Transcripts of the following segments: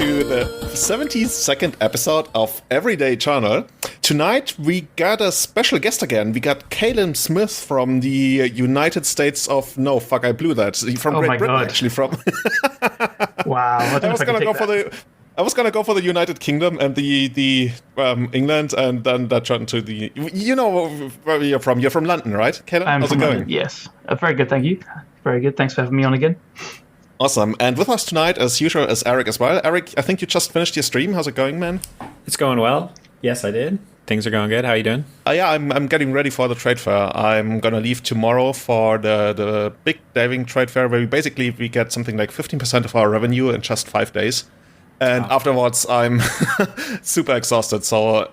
to the 72nd episode of Everyday Journal. Tonight we got a special guest again. We got Callum Smith from the United States of... No, fuck, I blew that. From Great Britain, God. actually. From. Wow. I was going to go for the... I was gonna go for the United Kingdom and the England, and then that turned to the... You know where you're from. You're from London, right, Callum? I'm How's from it going? London, yes. Very good, thank you. Very good. Thanks for having me on again. Awesome. And with us tonight, as usual, is Eric as well. Eric, I think you just finished your stream. How's it going, man? It's going well. Yes, I did. Things are going good. How are you doing? Yeah, I'm getting ready for the trade fair. I'm going to leave tomorrow for the big diving trade fair where we get something like 15% of our revenue in just 5 days. And afterwards, I'm super exhausted. So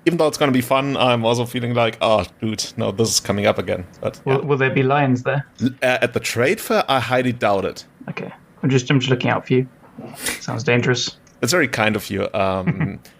even though it's going to be fun, I'm also feeling like, oh, dude, no, this is coming up again. But Will there be lions there? At the trade fair, I highly doubt it. Okay. I'm just looking out for you. Sounds dangerous. It's very kind of you.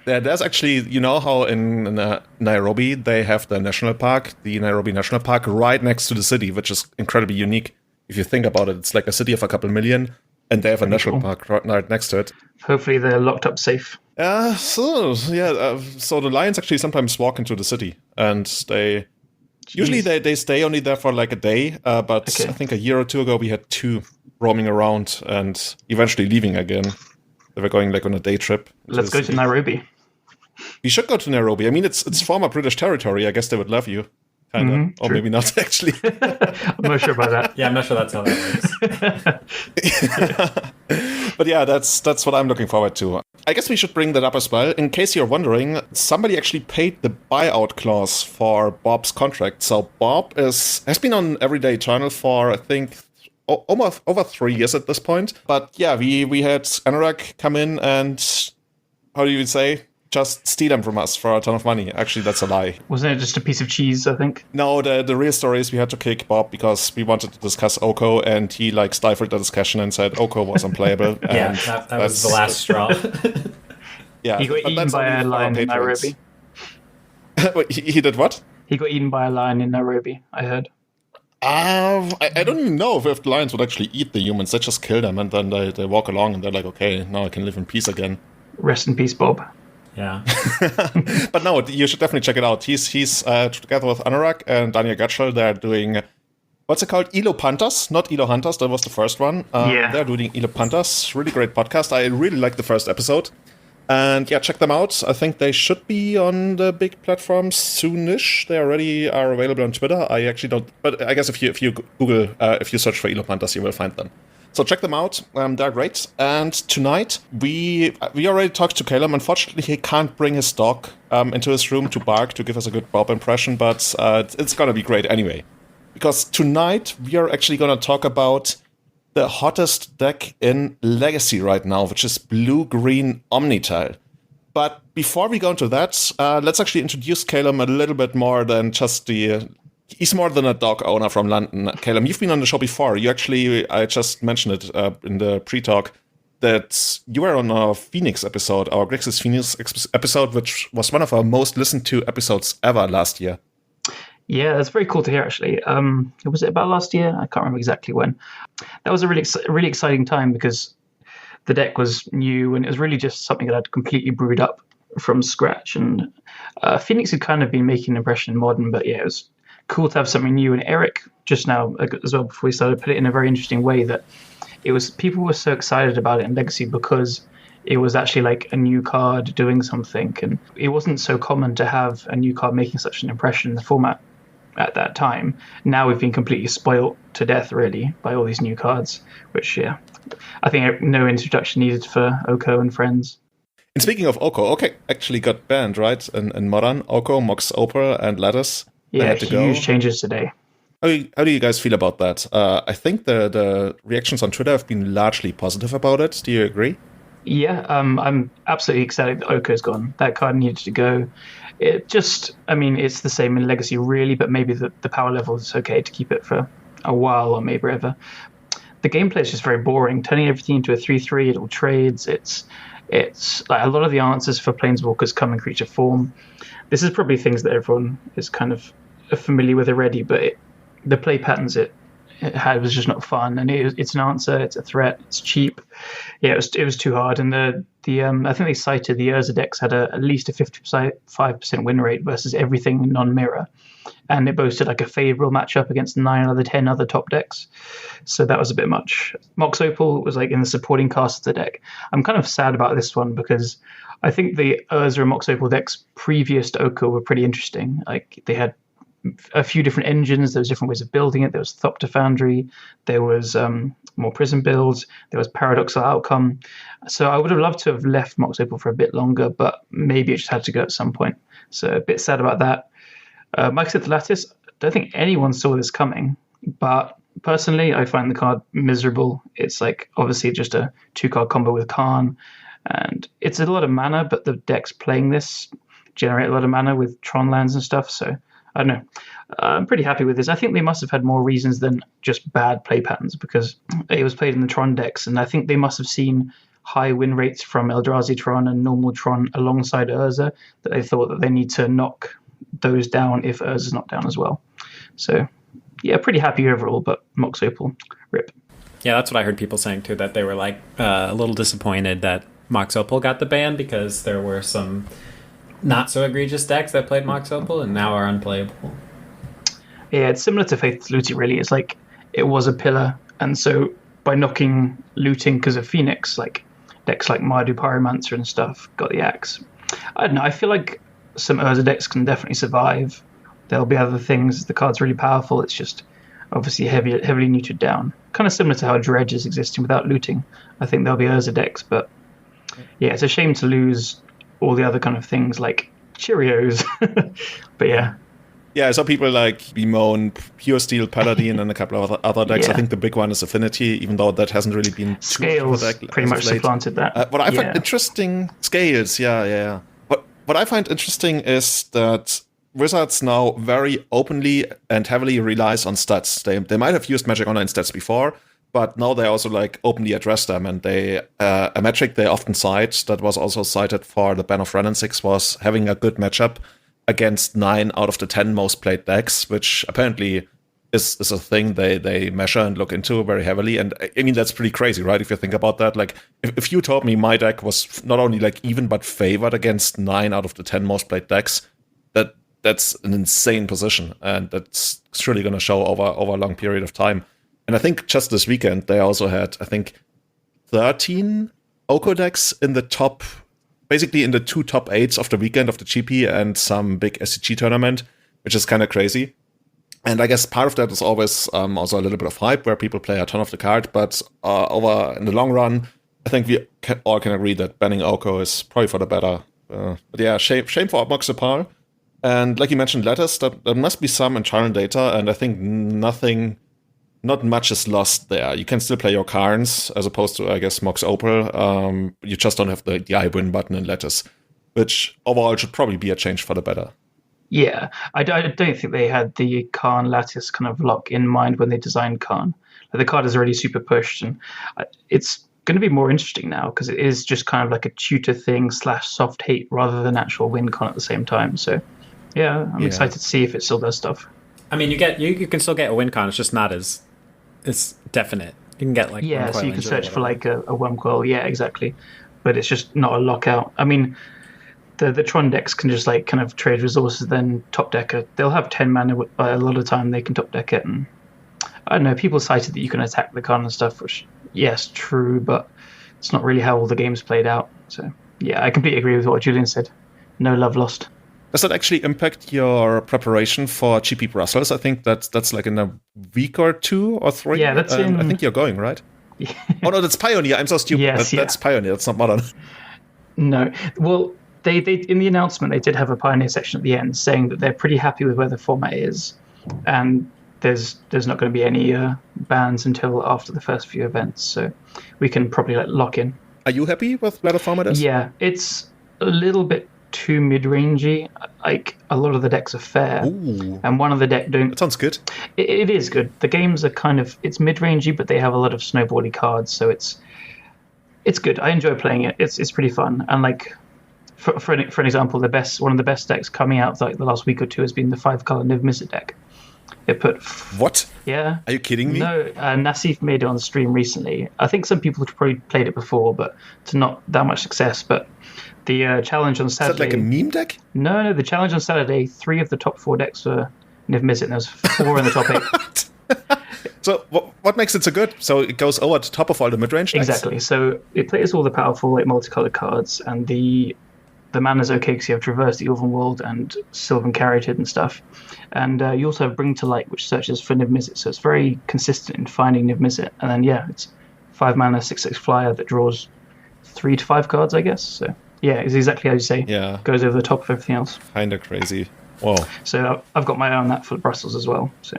There's actually, you know how in Nairobi they have the national park, the Nairobi National Park, right next to the city, which is incredibly unique. If you think about it, it's like a city of a couple million, and they have a national park right next to it. Hopefully they're locked up safe. So the lions actually sometimes walk into the city, and they... Jeez. Usually they stay only there for like a day, but okay. I think a year or two ago we had 2 roaming around and eventually leaving again. They were going like on a day trip. Let's go to Nairobi. We should go to Nairobi. I mean, it's former British territory. I guess they would love you. Kind of. Or true. Maybe not, actually. I'm not sure about that. Yeah, I'm not sure that's how that works. But yeah, that's what I'm looking forward to. I guess we should bring that up as well. In case you're wondering, somebody actually paid the buyout clause for Bob's contract. So Bob has been on Everyday Journal for, I think, almost over 3 years at this point. But yeah, we had Anorak come in and, how do you say, just steal them from us for a ton of money. Actually, that's a lie. Wasn't it just a piece of cheese, I think? No, the real story is we had to kick Bob because we wanted to discuss Oko, and he like stifled the discussion and said Oko was unplayable. Yeah, that was the last straw. Yeah, he got eaten by a lion in Nairobi. He did what? He got eaten by a lion in Nairobi, I heard. I don't even know if the lions would actually eat the humans. They just kill them, and then they walk along, and they're like, okay, now I can live in peace again. Rest in peace, Bob. Yeah. But no, you should definitely check it out. He's together with Anorak and Daniel Gatchel. They're doing, what's it called? Elo Panthers, not Elo Hunters. That was the first one. They're doing Elo Panthers. Really great podcast. I really liked the first episode. And yeah, check them out. I think they should be on the big platforms soonish. They already are available on Twitter. I actually don't, but I guess if you Google, if you search for Elo Panthers, you will find them. So check them out. They're great. And tonight, we already talked to Callum. Unfortunately, he can't bring his dog into his room to bark to give us a good Bob impression, but it's going to be great anyway. Because tonight, we are actually going to talk about the hottest deck in Legacy right now, which is blue-green OmniTell. But before we go into that, let's actually introduce Callum a little bit more than just the... He's more than a dog owner from London. Callum, you've been on the show before. I just mentioned it in the pre-talk, that you were on our Phoenix episode, our Grixis Phoenix episode, which was one of our most listened to episodes ever last year. Yeah, that's very cool to hear, actually. Was it about last year? I can't remember exactly when. That was a really exciting time because the deck was new and it was really just something that I'd completely brewed up from scratch. And Phoenix had kind of been making an impression in Modern, but yeah, it was cool to have something new. And Eric just now as well before we started put it in a very interesting way that it was people were so excited about it in Legacy because it was actually like a new card doing something, and it wasn't so common to have a new card making such an impression in the format at that time. Now we've been completely spoilt to death really by all these new cards, which I think no introduction needed for Oko and friends. And speaking of Oko actually got banned, right, in Modern. Oko, Mox Opal and Lattice. Yeah, huge changes today. How do you guys feel about that? I think the reactions on Twitter have been largely positive about it. Do you agree? Yeah, I'm absolutely ecstatic that Oko's gone. That card needed to go. It just, I mean, it's the same in Legacy really, but maybe the power level is okay to keep it for a while or maybe ever. The gameplay is just very boring. Turning everything into a 3/3, it all trades. It's like a lot of the answers for Planeswalkers come in creature form. This is probably things that everyone is kind of familiar with already, but the play patterns it it had was just not fun, and it's an answer, it's a threat, it's cheap. Yeah, it was too hard, and I think they cited the Urza decks had at least a 55% win rate versus everything non-mirror, and it boasted like a favorable matchup against 9 out of the 10 other top decks, so that was a bit much. Mox Opal was like in the supporting cast of the deck. I'm kind of sad about this one because I think the Urza and Mox Opal decks previous to Oko were pretty interesting. Like they had a few different engines, there was different ways of building it. There was Thopter Foundry, there was more Prism builds, there was Paradoxal Outcome. So I would have loved to have left Mox Opal for a bit longer, but maybe it just had to go at some point. So a bit sad about that. Mike said the Lattice, I don't think anyone saw this coming, but personally I find the card miserable. It's like obviously just a 2-card combo with Khan, and it's a lot of mana, but the decks playing this generate a lot of mana with Tron lands and stuff, so I don't know. I'm pretty happy with this. I think they must have had more reasons than just bad play patterns because it was played in the Tron decks, and I think they must have seen high win rates from Eldrazi Tron and normal Tron alongside Urza that they thought that they need to knock those down if Urza's not down as well. So, yeah, pretty happy overall, but Mox Opal, rip. Yeah, that's what I heard people saying too, that they were like a little disappointed that Mox Opal got the ban because there were some not so egregious decks that played Mox Opal and now are unplayable. Yeah, it's similar to Faithless Looting, really. It's like it was a pillar, and so by knocking Looting because of Phoenix, like decks like Mardu Pyromancer and stuff got the axe. I don't know, I feel like some Urza decks can definitely survive. There'll be other things. The card's really powerful. It's just obviously heavily neutered down. Kind of similar to how Dredge is existing without Looting. I think there'll be Urza decks, but yeah, it's a shame to lose all the other kind of things like Cheerios. But yeah. Yeah, I saw people like bemoan Pure Steel Paladin and a couple of other decks. Yeah. I think the big one is Affinity, even though that hasn't really been Scales too pretty much supplanted that. What I find interesting, Scales, yeah. What I find interesting is that Wizards now very openly and heavily relies on stats. They might have used Magic Online stats before, but now they also like openly address them, and they a metric they often cite that was also cited for the ban of Ren and 6 was having a good matchup against 9 out of the 10 most played decks, which apparently is a thing they measure and look into very heavily. And I mean, that's pretty crazy, right? If you think about that, like if you told me my deck was not only like even but favored against 9 out of the 10 most played decks, that's an insane position, and that's surely going to show over a long period of time. And I think just this weekend they also had, I think, 13 Oko decks in the top, basically in the 2 top 8s of the weekend of the GP and some big SCG tournament, which is kind of crazy. And I guess part of that is always also a little bit of hype where people play a ton of the card, but over in the long run, I think we all can agree that banning Oko is probably for the better. But yeah, shame for Mox Opal. And like you mentioned, Lattice, there must be some internal data, and I think not much is lost there. You can still play your Karns, as opposed to, I guess, Mox Opal. You just don't have the I win button in Lattice, which overall should probably be a change for the better. Yeah, I don't think they had the Karn Lattice kind of lock in mind when they designed Karn. Like, the card is already super pushed, and it's going to be more interesting now because it is just kind of like a tutor thing / soft hate rather than actual win con at the same time. So yeah, I'm excited to see if it still does stuff. I mean, you can still get a win con. It's just not as it's definite. You can get like so you can search for like a Wurmcoil. Yeah, exactly. But it's just not a lockout. I mean, the Tron decks can just like kind of trade resources, then top deck it. They'll have 10 mana, but a lot of time they can top deck it. And I don't know, people cited that you can attack the card and stuff, which, yes, true, but it's not really how all the games played out. So yeah, I completely agree with what Julian said. No love lost. Does that actually impact your preparation for GP Brussels? I think that's like in a week or 2 or 3. Yeah, that's in... I think you're going, right? Yeah. Oh no, that's Pioneer. I'm so stupid. Yes, that's Pioneer. That's not Modern. No. Well, they in the announcement they did have a Pioneer section at the end saying that they're pretty happy with where the format is, and there's not going to be any bans until after the first few events. So we can probably lock in. Are you happy with where the format is? Yeah, it's a little bit too mid-rangey. Like, a lot of the decks are fair. Ooh. And one of the deck doing... That sounds good. It is good. The games are kind of... It's mid-rangey, but they have a lot of snowboardy cards, so it's good. I enjoy playing it. It's pretty fun. And, like, for an example, one of the best decks coming out like the last week or 2 has been the 5-color Niv Mizzet deck. It put What? Yeah. Are you kidding me? No, Nassif made it on stream recently. I think some people have probably played it before, but to not that much success. But the challenge on Saturday... Is that like a meme deck? No, the challenge on Saturday, 3 of the top 4 decks were Niv Mizzet, and there's 4 in the top 8. So what makes it so good? So it goes over the top of all the mid-range decks? Exactly. So it plays all the powerful multicolored cards, and the mana's okay because you have Traverse the Elven World and Sylvan Caryatid and stuff. And you also have Bring to Light, which searches for Niv Mizzet, so it's very consistent in finding Niv Mizzet. And then, it's 5 mana, 6/6 flyer that draws 3 to 5 cards, I guess. So, it's exactly how you say. Yeah. Goes over the top of everything else. Kinda crazy. Whoa. So I've got my eye on that for Brussels as well. So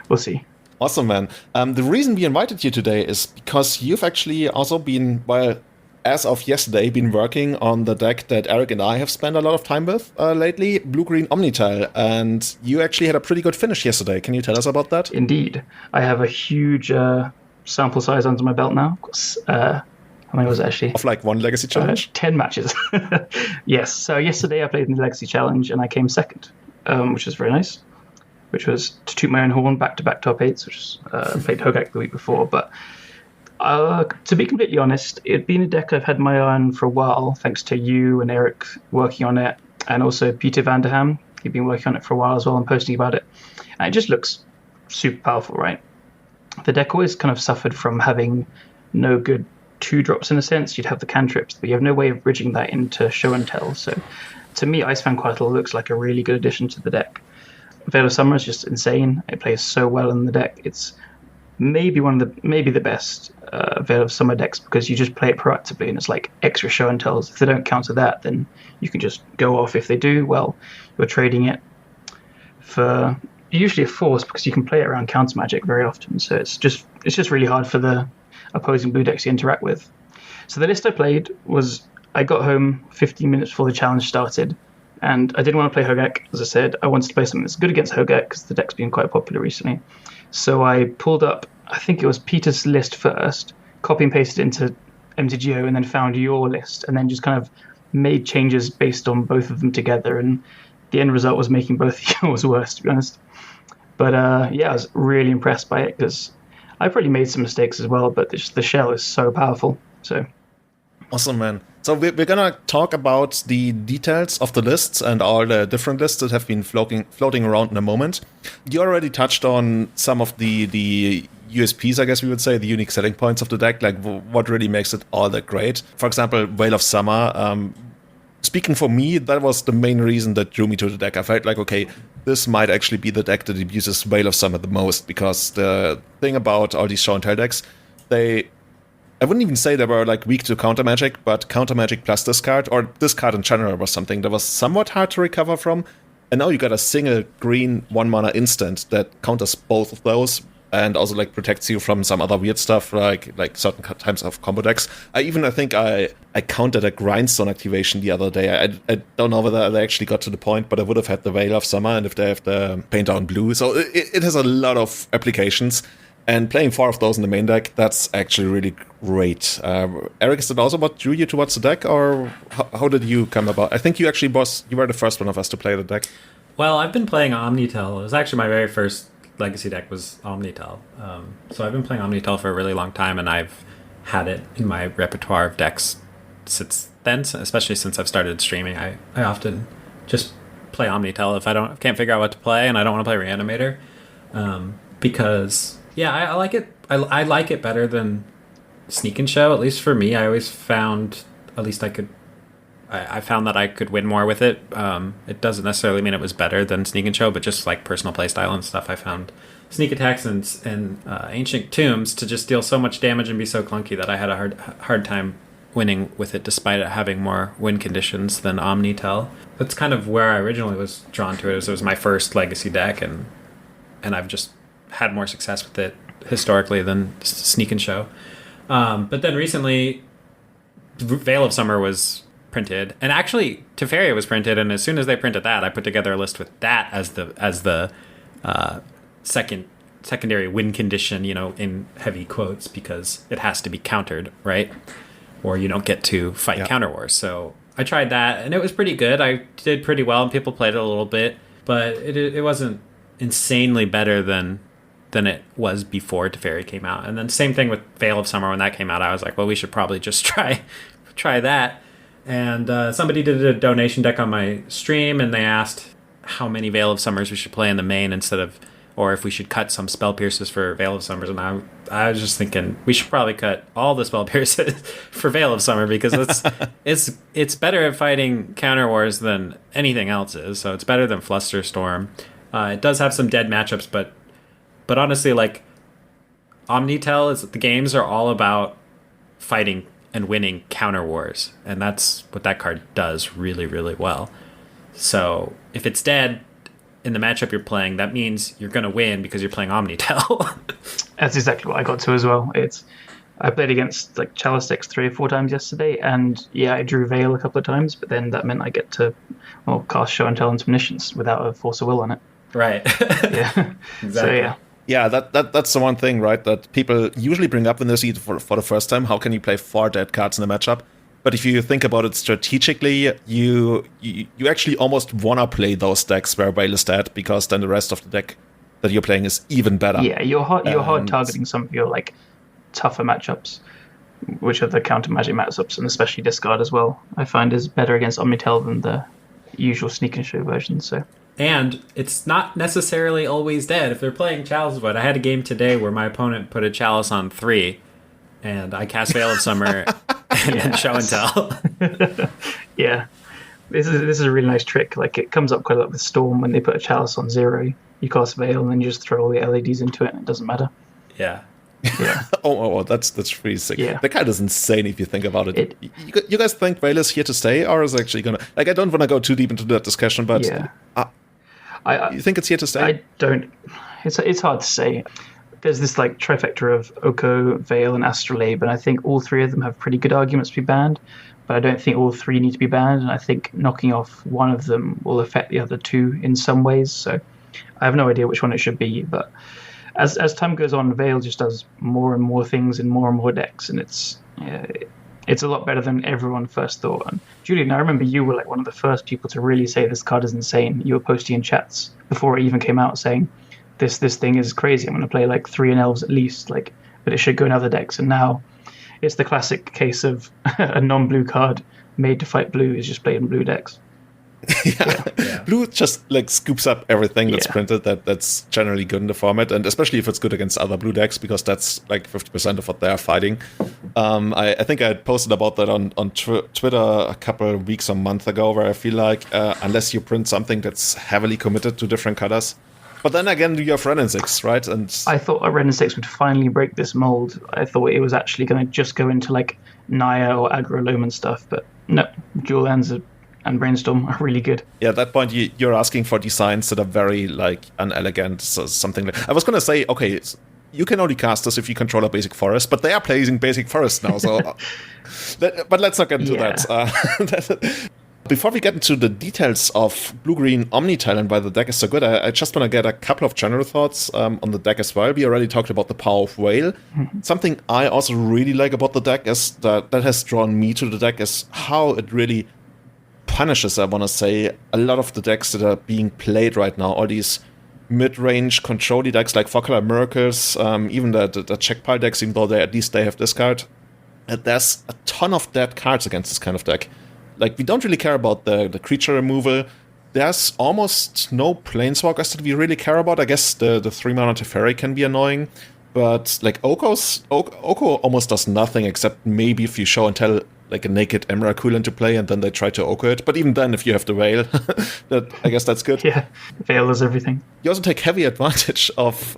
we'll see. Awesome, man. The reason we invited you today is because you've actually also been, as of yesterday, been working on the deck that Eric and I have spent a lot of time with lately, Blue-Green OmniTell, and you actually had a pretty good finish yesterday. Can you tell us about that? Indeed. I have a huge sample size under my belt now. How many was it actually? Of like one Legacy Challenge? 10 matches. Yes. So yesterday I played in the Legacy Challenge and I came second, which was very nice. Which was to toot my own horn, back-to-back top 8s, which was, played Hogak the week before. But to be completely honest, it'd been a deck I've had my eye on for a while, thanks to you and Eric working on it, and also Peter van der Ham. He'd been working on it for a while as well and posting about it. And it just looks super powerful, right? The deck always kind of suffered from having no good 2-drops in a sense. You'd have the cantrips, but you have no way of bridging that into show and tell. So to me, Icefang Quietle looks like a really good addition to the deck. Veil of Summer is just insane. It plays so well in the deck. It's maybe the best Veil of Summer decks because you just play it proactively and it's like extra show and tells. If they don't counter that, then you can just go off. If they do, well, you're trading it for usually a force because you can play it around counter magic very often. So it's just really hard for the opposing blue decks to interact with. So the list I played was I got home 15 minutes before the challenge started. And I didn't want to play Hogak, as I said. I wanted to play something that's good against Hogak because the deck's been quite popular recently. So I pulled up, I think it was Peter's list first, copy and pasted it into MTGO, and then found your list, and then just kind of made changes based on both of them together. And the end result was making both yours worse, to be honest. But I was really impressed by it because I probably made some mistakes as well, but the shell is so powerful. So awesome, man. So we're gonna talk about the details of the lists and all the different lists that have been floating around in a moment. You already touched on some of the USPs, I guess we would say, the unique selling points of the deck, like what really makes it all that great. For example, Veil of Summer. Speaking for me, that was the main reason that drew me to the deck. I felt like, okay, this might actually be the deck that abuses Veil of Summer the most, because the thing about all these show and tell decks, I wouldn't even say they were like weak to counter magic, but counter magic plus discard, or discard in general, was something that was somewhat hard to recover from. And now you got a single green 1-mana instant that counters both of those, and also like protects you from some other weird stuff, like certain types of combo decks. I think I countered a Grindstone activation the other day. I don't know whether they actually got to the point, but I would have had the Veil of Summer, and if they have the Paint Down Blue. So it has a lot of applications. And playing 4 of those in the main deck, that's actually really great. Eric, is that also what drew you towards the deck, or how did you come about? I think you actually you were the first one of us to play the deck. Well, I've been playing OmniTell. It was actually my very first Legacy deck was OmniTell. So I've been playing OmniTell for a really long time, and I've had it in my repertoire of decks since then, especially since I've started streaming. I often just play OmniTell if I can't figure out what to play, and I don't want to play Reanimator, because... Yeah, I like it. I like it better than Sneak and Show. At least for me, I always found I found that I could win more with it. It doesn't necessarily mean it was better than Sneak and Show, but just like personal playstyle and stuff, I found Sneak Attacks and Ancient Tombs to just deal so much damage and be so clunky that I had a hard time winning with it, despite it having more win conditions than OmniTell. That's kind of where I originally was drawn to it. It was my first Legacy deck, and I've just had more success with it historically than Sneak and Show. But then recently, Veil of Summer was printed, and actually Teferi was printed, and as soon as they printed that, I put together a list with that as the secondary win condition, in heavy quotes, because it has to be countered, right? Or you don't get to fight counter wars. So I tried that, and it was pretty good. I did pretty well, and people played it a little bit, but it wasn't insanely better than it was before Teferi came out. And then same thing with Veil of Summer when that came out. I was like, well, we should probably just try that. And somebody did a donation deck on my stream, and they asked how many Veil of Summers we should play in the main or if we should cut some Spell Pierces for Veil of Summers. And I was just thinking we should probably cut all the Spell Pierces for Veil of Summer, because it's better at fighting counter wars than anything else is. So it's better than Flusterstorm. It does have some dead matchups, but honestly, like, OmniTell the games are all about fighting and winning counter wars, and that's what that card does really, really well. So if it's dead in the matchup you're playing, that means you're going to win because you're playing OmniTell. That's exactly what I got to as well. I played against like Chalice decks 3 or 4 times yesterday, and yeah, I drew Veil a couple of times, but then that meant I get to cast Show and Tell into Omniscience without a Force of Will on it. Right. Yeah. Exactly. So yeah. Yeah, that's the one thing, right, that people usually bring up when they see it for the first time. How can you play 4 dead cards in a matchup? But if you think about it strategically, you actually almost want to play those decks where Veil is dead, because then the rest of the deck that you're playing is even better. Yeah, you're hard targeting some of your like tougher matchups, which are the counter magic matchups, and especially Discard as well, I find is better against OmniTell than the usual Sneak and Show version. So. And it's not necessarily always dead. If they're playing Chalice Void, I had a game today where my opponent put a Chalice on 3, and I cast Veil of Summer and then Show and Tell. Yeah, this is a really nice trick. Like, it comes up quite a lot with Storm when they put a Chalice on 0. You cast Veil, and then you just throw all the LEDs into it, and it doesn't matter. Yeah. Yeah. That's really sick. Yeah. That card is insane if you think about it. You guys think Veil is here to stay, or is it actually gonna? Like, I don't want to go too deep into that discussion, but yeah. You think it's here to stay? I don't. It's hard to say. There's this like trifecta of Oko, Veil, and Astrolabe, and I think all 3 of them have pretty good arguments to be banned. But I don't think all 3 need to be banned, and I think knocking off one of them will affect the other 2 in some ways. So I have no idea which one it should be. But as time goes on, Veil just does more and more things in more and more decks, and it's a lot better than everyone first thought. And Julian, I remember you were like one of the first people to really say this card is insane. You were posting in chats before it even came out saying, this thing is crazy. I'm going to play like 3 in Elves at least, like, but it should go in other decks. And now it's the classic case of a non-blue card made to fight blue is just played in blue decks. Yeah. Blue just like scoops up everything that's printed that's generally good in the format, and especially if it's good against other blue decks, because that's like 50% of what they're fighting. I think I had posted about that on Twitter a couple of weeks or month ago, where I feel like unless you print something that's heavily committed to different colors. But then again, you have Ren and 6, right? And I thought a Ren and 6 would finally break this mold. I thought it was actually going to just go into like Naya or Aggro Loam and stuff, but no, dual lands and Brainstorm are really good. Yeah, at that point, you're asking for designs that are very, like, unelegant, so something like... I was going to say, okay, you can only cast this if you control a basic forest, but they are playing basic forest now, so... but let's not get into that. Before we get into the details of Blue-Green OmniTell and why the deck is so good, I just want to get a couple of general thoughts on the deck as well. We already talked about the power of Whale. Mm-hmm. Something I also really like about the deck is that has drawn me to the deck is how it really punishes, I want to say, a lot of the decks that are being played right now. All these mid-range control decks like 4-color Miracles, even the check pile decks, even though at least they have discard. There's a ton of dead cards against this kind of deck. Like, we don't really care about the creature removal. There's almost no planeswalkers that we really care about. I guess the 3-mana Teferi can be annoying. But, like, Oko almost does nothing except maybe if you show and tell, like, a naked Emrakul into play and then they try to Oko it. But even then, if you have the Veil, I guess that's good. Yeah, Veil is everything. You also take heavy advantage of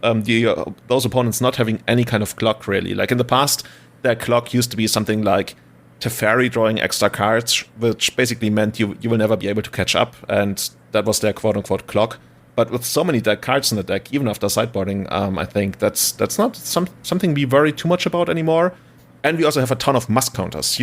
those opponents not having any kind of clock, really. Like, in the past, their clock used to be something like Teferi drawing extra cards, which basically meant you will never be able to catch up, and that was their quote-unquote clock. But with so many dead cards in the deck, even after sideboarding, I think that's not something we worry too much about anymore. And we also have a ton of must counters.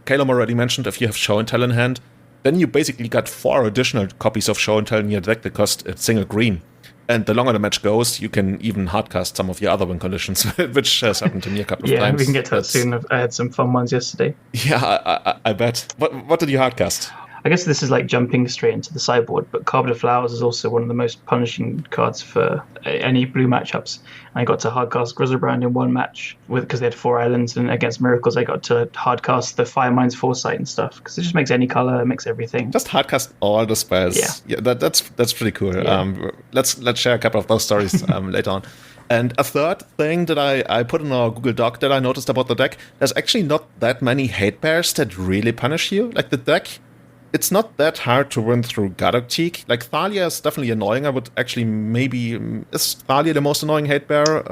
Callum already mentioned, if you have Show and Tell in hand, then you basically got 4 additional copies of Show and Tell in your deck that cost a single green. And the longer the match goes, you can even hardcast some of your other win conditions, which has happened to me a couple of times. Yeah, we can get to that soon. I had some fun ones yesterday. Yeah, I bet. What did you hardcast? I guess this is like jumping straight into the sideboard, but Carpet of Flowers is also one of the most punishing cards for any blue matchups. I got to hardcast Griselbrand in one match because they had 4 islands, and against Miracles I got to hardcast the Firemind's Foresight and stuff because it just makes any color, it makes everything. Just hardcast all the spells. Yeah, that's pretty cool. Yeah. Let's share a couple of those stories later on. And a third thing that I put in our Google Doc that I noticed about the deck, there's actually not that many hate bears that really punish you. Like the deck, it's not that hard to win through Gadoktik. Like Thalia is definitely annoying. I would actually is Thalia the most annoying hate bear?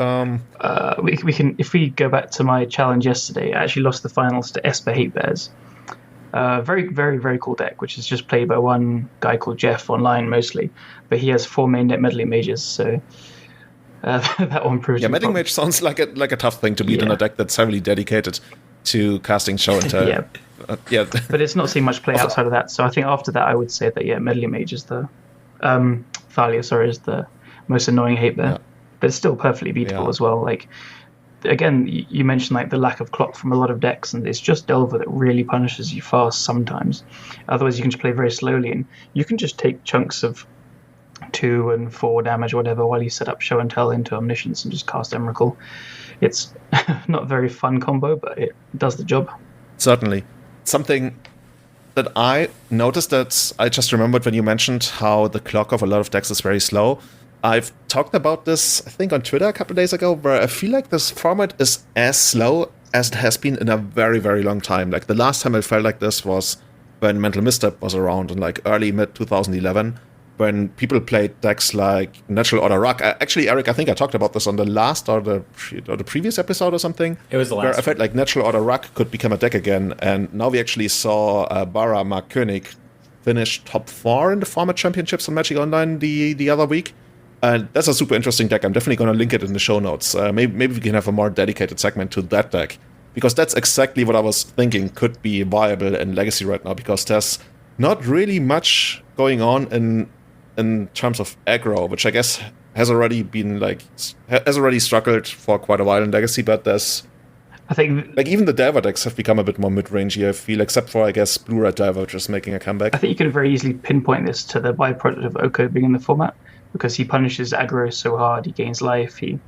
We can, if we go back to my challenge yesterday, I actually lost the finals to Esper Hate Bears. Very, very, very cool deck, which is just played by one guy called Jeff online mostly, but he has 4 main deck meddling mages, so that one proves. Yeah, meddling mage sounds like a tough thing to beat in a deck that's heavily dedicated to casting show and tell. Yeah, but it's not seen much play outside of that. So I think after that, I would say that meddling mage is the Thalia, is the most annoying hate bear, but it's still perfectly beatable as well. Like again, you mentioned like the lack of clock from a lot of decks, and it's just Delver that really punishes you fast sometimes. Otherwise, you can just play very slowly, and you can just take chunks of 2 and 4 damage or whatever while you set up show and tell into Omniscience and just cast Emrakul. It's not a very fun combo, but it does the job. Certainly. Something that I noticed that I just remembered when you mentioned how the clock of a lot of decks is very slow. I've talked about this, I think, on Twitter a couple of days ago, where I feel like this format is as slow as it has been in a very, very long time. Like the last time I felt like this was when Mental Misstep was around in like early mid 2011. When people played decks like Natural Order Rock. Actually, Eric, I think I talked about this on the last or the previous episode or something. It was the last. Where I felt like Natural Order Rock could become a deck again, and now we actually saw Bara Mark Koenig finish top 4 in the format championships on Magic Online the other week. And that's a super interesting deck. I'm definitely going to link it in the show notes. Maybe we can have a more dedicated segment to that deck, because that's exactly what I was thinking could be viable in Legacy right now, because there's not really much going on in terms of aggro, which I guess has already struggled for quite a while in Legacy, but I think like even the Delver decks have become a bit more mid-rangey, I feel, except for, I guess, Blue-Red Delver just making a comeback. I think you can very easily pinpoint this to the byproduct of Oko being in the format, because he punishes aggro so hard, he gains life, he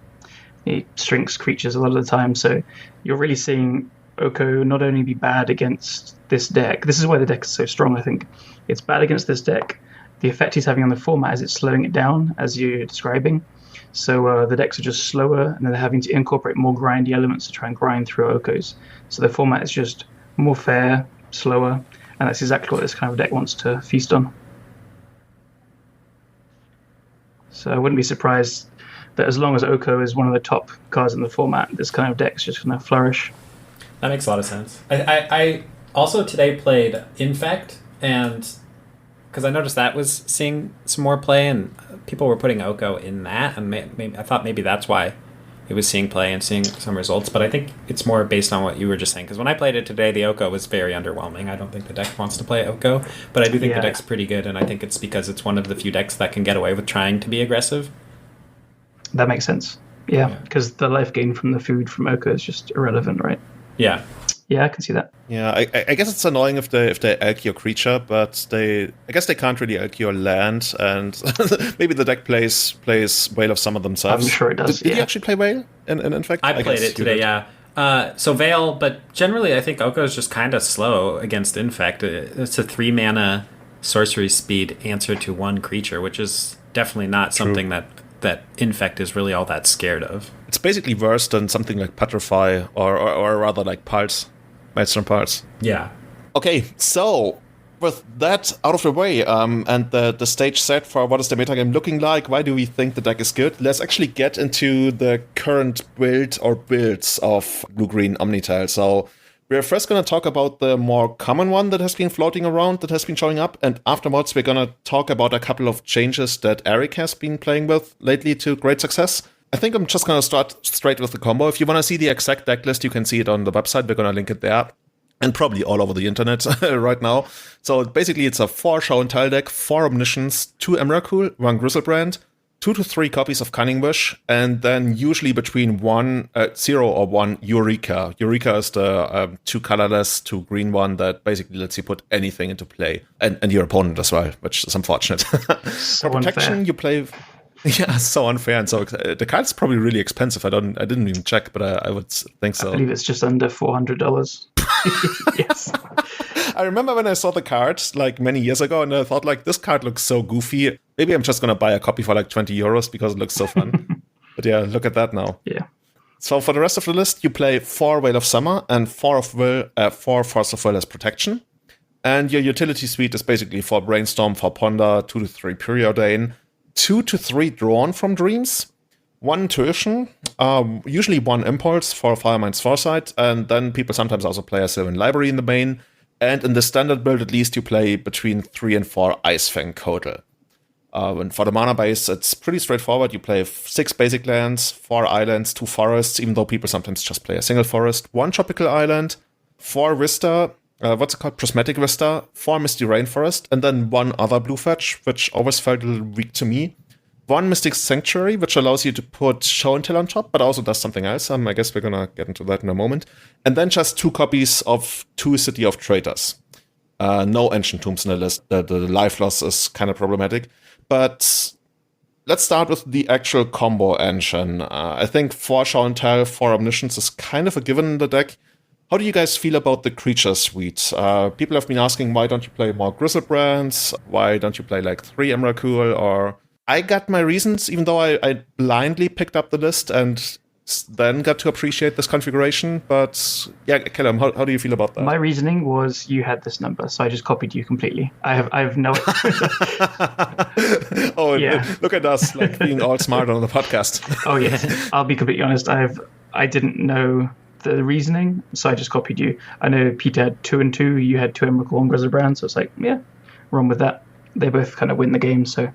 shrinks creatures a lot of the time, so you're really seeing Oko not only be bad against this deck, this is why the deck is so strong, I think. It's bad against this deck. The effect he's having on the format is it's slowing it down, as you're describing. So the decks are just slower, and they're having to incorporate more grindy elements to try and grind through Okos. So the format is just more fair, slower, and that's exactly what this kind of deck wants to feast on. So I wouldn't be surprised that as long as Oko is one of the top cards in the format, this kind of deck's just going to flourish. That makes a lot of sense. I also today played Infect, and because I noticed that was seeing some more play, and people were putting Oko in that, and maybe I thought maybe that's why it was seeing play and seeing some results, but I think it's more based on what you were just saying, because when I played it today, the Oko was very underwhelming. I don't think the deck wants to play Oko, but I do think the deck's pretty good, and I think it's because it's one of the few decks that can get away with trying to be aggressive. That makes sense. Yeah, because the life gain from the food from Oko is just irrelevant, right? Yeah. Yeah, I can see that. Yeah, I guess it's annoying if they elk your creature, but I guess they can't really elk your land, and maybe the deck plays Whale of Summer themselves. I'm sure it does. Did you actually play Whale? In fact, I played it today. Yeah. So Veil, but generally I think Oko is just kind of slow against Infect. It's a 3 mana sorcery speed answer to 1 creature, which is definitely not something that Infect is really all that scared of. It's basically worse than something like Petrify or rather like Pulse. Maelstrom Pulse. Yeah. Okay, so with that out of the way, and the stage set for what is the metagame looking like, why do we think the deck is good? Let's actually get into the current build or builds of Blue-Green OmniTell. So we're first going to talk about the more common one that has been floating around, that has been showing up, and afterwards we're going to talk about a couple of changes that Eric has been playing with lately to great success. I think I'm just going to start straight with the combo. If you want to see the exact deck list, you can see it on the website. We're going to link it there. And probably all over the internet right now. So basically it's a 4 show and tell deck, 4 Omniscience, 2 Emrakul, 1 Griselbrand, 2 to 3 copies of Cunning Wish, and then usually between 0 or 1 Eureka. Eureka is the 2 colorless, 2 green one that basically lets you put anything into play, and your opponent as well, which is unfortunate. So For protection, unfair. you play. Yeah, so unfair, and so the card's probably really expensive. I didn't even check, but I would think so. I believe it's just under $400. Yes. I remember when I saw the card like many years ago, and I thought like this card looks so goofy. Maybe I'm just gonna buy a copy for like €20 because it looks so fun. But yeah, look at that now. Yeah. So for the rest of the list, you play 4 Veil of Summer and 4 Force of Will as protection. And your utility suite is basically 4 Brainstorm, 4 Ponder, 2 to 3 Periodane, 2 to 3 Drawn from Dreams, 1 Intuition, usually 1 Impulse for Firemind's Foresight, and then people sometimes also play a Sylvan Library in the main. And in the standard build, at least, you play between 3 and 4 Ice Fang total. And for the mana base, it's pretty straightforward. You play 6 basic lands, 4 islands, 2 forests, even though people sometimes just play a single forest, 1 tropical island, 4 Vista, Prismatic Vista, 4 Misty Rainforest, and then 1 other blue fetch, which always felt a little weak to me. 1 Mystic Sanctuary, which allows you to put Show and Tell on top, but also does something else. I guess we're gonna get into that in a moment. And then just 2 copies of 2 City of Traitors. No Ancient Tombs in the list. The life loss is kind of problematic. But let's start with the actual combo engine. I think 4 Show and Tell, 4 Omniscience is kind of a given in the deck. How do you guys feel about the creature suite? People have been asking, why don't you play more Griselbrands? Why don't you play like 3 Emrakul? Or I got my reasons, even though I blindly picked up the list and then got to appreciate this configuration. But yeah, Callum, how do you feel about that? My reasoning was you had this number, so I just copied you completely. I have no. Oh, Yeah. Look at us, like being all smart on the podcast. Oh yeah, I'll be completely honest. I didn't know the reasoning, so I just copied you. I know Peter had 2 and 2. You had 2 Emrakul and Griselbrand, so it's like, yeah, wrong with that. They both kind of win the game, so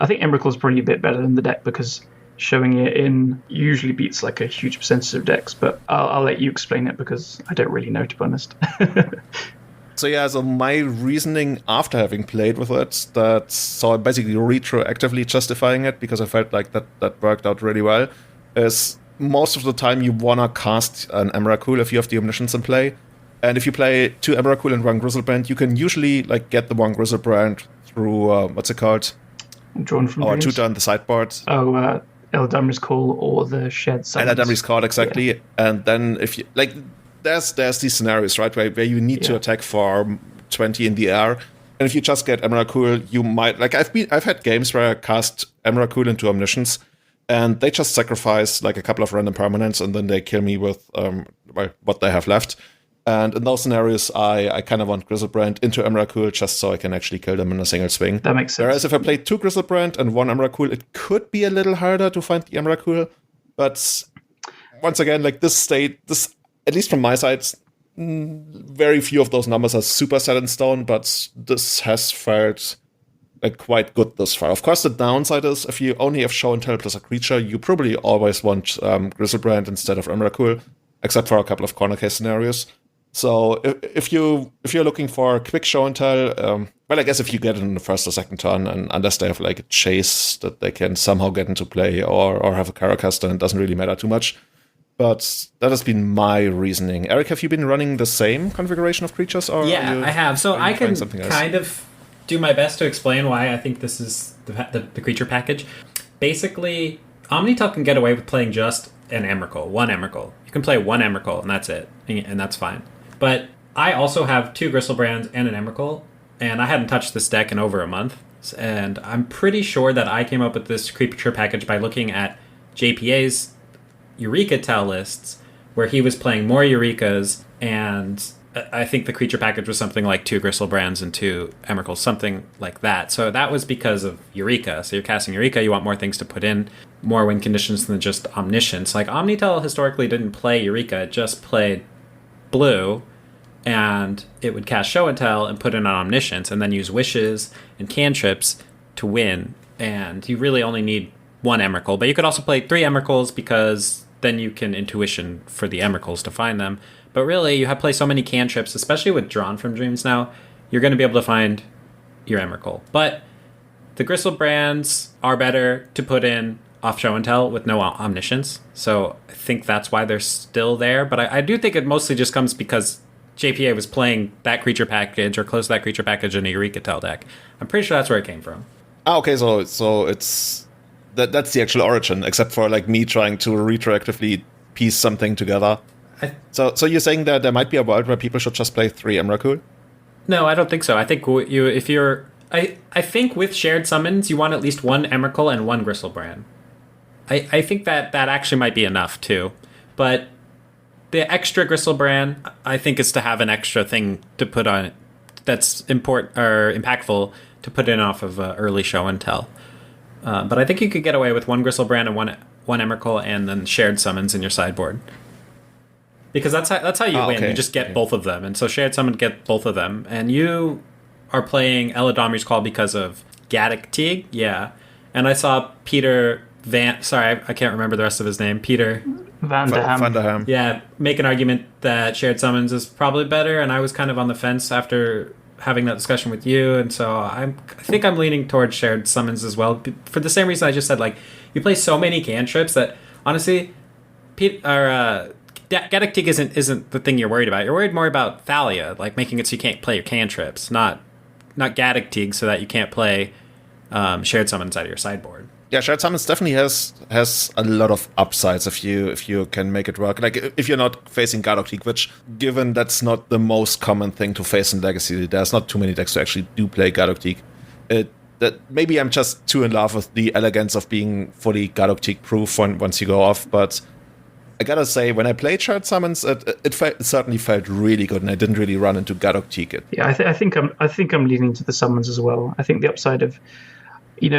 I think Emrakul is probably a bit better than the deck because showing it in usually beats like a huge percentage of decks. But I'll let you explain it because I don't really know, to be honest. So yeah, so my reasoning after having played with it, so I'm basically retroactively justifying it because I felt like that worked out really well, is most of the time you wanna cast an Emrakul if you have the Omniscience in play. And if you play 2 Emrakul and 1 Griselbrand, you can usually like get the 1 Griselbrand through, what's it called? Drawn from Or Dreams. tutor on the sideboard. Oh, Eldamri's Call or the Shed Summons. Eldamri's Call, exactly. Yeah. And then if you like, there's these scenarios, right, where you need to attack for 20 in the air, and if you just get Emrakul, you might like I've had games where I cast Emrakul into Omniscience, and they just sacrifice like a couple of random permanents, and then they kill me with what they have left. And in those scenarios, I kind of want Griselbrand into Emrakul just so I can actually kill them in a single swing. That makes sense. Whereas if I played 2 Griselbrand and 1 Emrakul, it could be a little harder to find the Emrakul. But once again, like this, at least from my side, very few of those numbers are super set in stone, but this has felt like quite good this far. Of course, the downside is if you only have Show and Tell plus a creature, you probably always want Griselbrand instead of Emrakul, except for a couple of corner case scenarios. So if you're looking for a quick Show and Tell, well, I guess if you get it in the first or second turn, and unless they have like a chase that they can somehow get into play or have a Caracas, then it doesn't really matter too much. But that has been my reasoning. Eric, have you been running the same configuration of creatures? Or yeah, I have. So I can kind of do my best to explain why I think this is the creature package. Basically, OmniTell can get away with playing just an Emrakul, 1 Emrakul. You can play 1 Emrakul, and that's it, and that's fine. But I also have 2 Griselbrands and an Emrakul, and I hadn't touched this deck in over a month. And I'm pretty sure that I came up with this creature package by looking at JPA's Eureka Tell lists, where he was playing more Eurekas, and I think the creature package was something like 2 Griselbrands and 2 Emrakuls, something like that. So that was because of Eureka. So you're casting Eureka, you want more things to put in, more win conditions than just Omniscience. Like OmniTell historically didn't play Eureka, it just played blue, and it would cast Show and Tell and put in an Omniscience, and then use wishes and cantrips to win. And you really only need 1 Emrakul, but you could also play 3 Emrakuls because then you can intuition for the Emrakuls to find them. But really, you have play so many cantrips, especially with Drawn from Dreams now, you're going to be able to find your Emrakul. But The Gristlebrands are better to put in off show and tell with no omniscience. So I think that's why they're still there. But I do think it mostly just comes because JPA was playing that creature package or close to that creature package in a Eureka Tell deck. I'm pretty sure that's where it came from. Okay, so it's that's the actual origin, except for like me trying to retroactively piece something together. So you're saying that there might be a world where people should just play 3 Emrakul? No, I don't think so. I think I think with shared summons, you want at least 1 Emrakul and 1 Gristlebrand. I think that actually might be enough too. But the extra Gristlebrand, I think, is to have an extra thing to put on it that's important or impactful to put in off of early show and tell. But I think you could get away with 1 Gristlebrand and 1 Emrakul and then shared summons in your sideboard. Because that's how you win. Okay. You just get both of them. And so shared summon get both of them. And you are playing Eladamri's Call because of Gaddock Teague? Yeah. And I saw Peter I can't remember the rest of his name. Peter Van der Ham. Yeah, make an argument that shared summons is probably better. And I was kind of on the fence after having that discussion with you. And so I think I'm leaning towards shared summons as well. For the same reason I just said, like, you play so many cantrips that, honestly, Gaddock Teague isn't the thing you're worried about. You're worried more about Thalia, like making it so you can't play your cantrips, not Gaddock Teague so that you can't play shared summons out of your sideboard. Yeah, shared summons definitely has a lot of upsides if you can make it work. Like if you're not facing Gaddock Teague, which, given that's not the most common thing to face in Legacy, there's not too many decks who actually do play Gaddock Teague. That maybe I'm just too in love with the elegance of being fully Gaddock Teague proof once you go off, but I gotta say, when I played shared summons, it certainly felt really good, and I didn't really run into Gaddock Teague. Yeah, I think I'm leaning to the summons as well. I think the upside of, we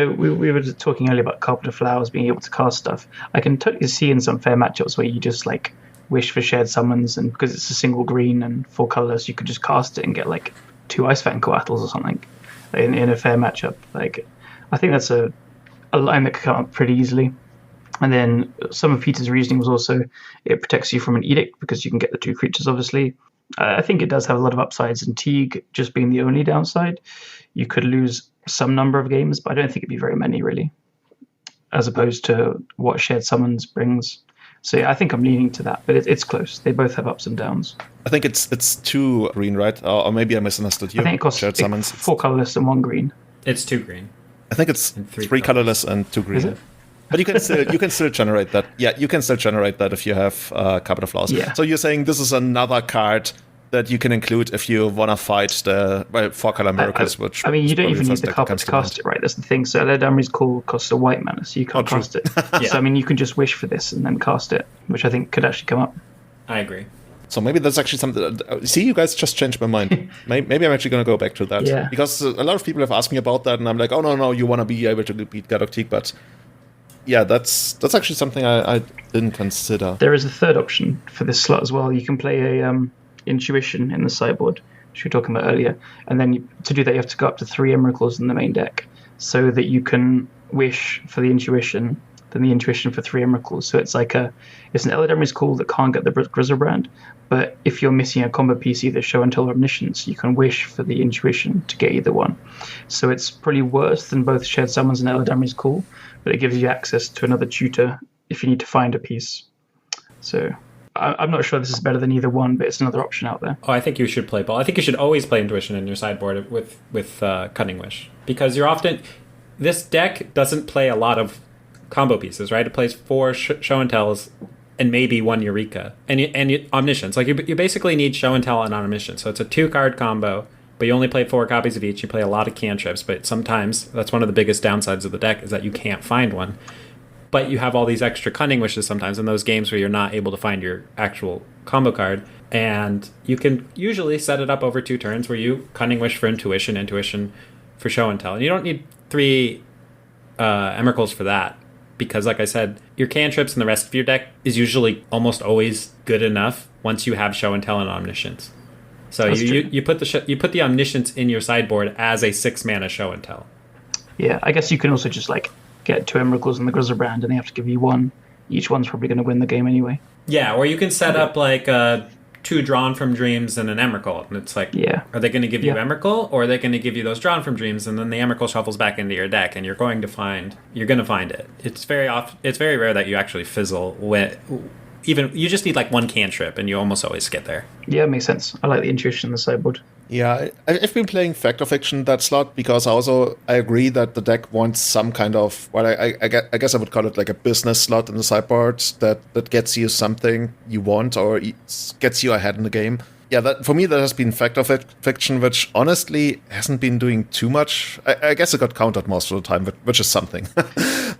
were talking earlier about Carpenter Flowers being able to cast stuff. I can totally see in some fair matchups where you just like wish for shared summons, and because it's a single green and 4 colorless, you could just cast it and get like 2 Ice Fang Coatls or something in a fair matchup. Like, I think that's a line that could come up pretty easily. And then some of Peter's reasoning was also it protects you from an edict because you can get the 2 creatures, obviously. I think it does have a lot of upsides, and Teague just being the only downside. You could lose some number of games, but I don't think it'd be very many, really, as opposed to what shared summons brings. So yeah, I think I'm leaning to that, but it's close. They both have ups and downs. I think it's 2 green, right? Or maybe I misunderstood you. I think it costs shared summons. 4 colorless and 1 green. It's 2 green. I think it's 3 colorless and 2 green. Is it? But you can still generate that. Yeah, you can still generate that if you have Carpenter Flowers. Yeah. So you're saying this is another card that you can include if you want to fight the 4-color miracles, which I mean, you don't even need the deck carpet to cast it, right? That's the thing. So Eladamri's Call costs a white mana, so you can't cast it. Yeah. So I mean, you can just wish for this and then cast it, which I think could actually come up. I agree. So maybe that's actually something. See, you guys just changed my mind. Maybe I'm actually going to go back to that. Yeah. Because a lot of people have asked me about that, and I'm like, oh no, you want to be able to beat Gaddock Teague, but yeah, that's actually something I didn't consider. There is a third option for this slot as well. You can play a Intuition in the sideboard, which we were talking about earlier, and then to do that you have to go up to 3 Emeralds in the main deck, so that you can wish for the Intuition, then the Intuition for 3 Emeralds. So it's an Eladamri's Call that can't get the Grizzlebrand, but if you're missing a combo piece, either Show and Tell or Omniscience, you can wish for the Intuition to get either one. So it's probably worse than both Shared Summons and Eladamri's Call, but it gives you access to another tutor if you need to find a piece. So I'm not sure this is better than either one, but it's another option out there. Oh, I think you should play ball. I think you should always play Intuition in your sideboard with Cunning Wish, because this deck doesn't play a lot of combo pieces, right? It plays 4 Show and Tells and maybe 1 Eureka and Omniscience. Like you basically need Show and Tell and Omniscience. So it's a 2-card combo, but you only play 4 copies of each. You play a lot of cantrips, but sometimes that's one of the biggest downsides of the deck is that you can't find one. But you have all these extra Cunning Wishes sometimes in those games where you're not able to find your actual combo card. And you can usually set it up over 2 turns where you Cunning Wish for Intuition for Show and Tell. And you don't need 3 Emeralds for that, because like I said, your cantrips and the rest of your deck is usually almost always good enough once you have Show and Tell and Omniscience. So you put the Omniscience in your sideboard as a 6-mana Show and Tell. Yeah, I guess you can also just get 2 Emeralds and the Grizzlebrand, and they have to give you 1. Each one's probably going to win the game anyway. Yeah, or you can set up 2 Drawn from Dreams and an Emrakul, and it's like, are they going to give you Emrakul, or are they going to give you those Drawn from Dreams, and then the Emrakul shuffles back into your deck, and you're going to find it. It's very rare that you actually fizzle you just need like one cantrip, and you almost always get there. Yeah, it makes sense. I like the intuition in the sideboard. Yeah, I've been playing Fact or Fiction that slot because I agree that the deck wants some kind of, well, I guess I would call it like a business slot in the sideboard that gets you something you want or gets you ahead in the game. Yeah, for me that has been Fact or Fiction, which honestly hasn't been doing too much. I guess it got countered most of the time, which is something.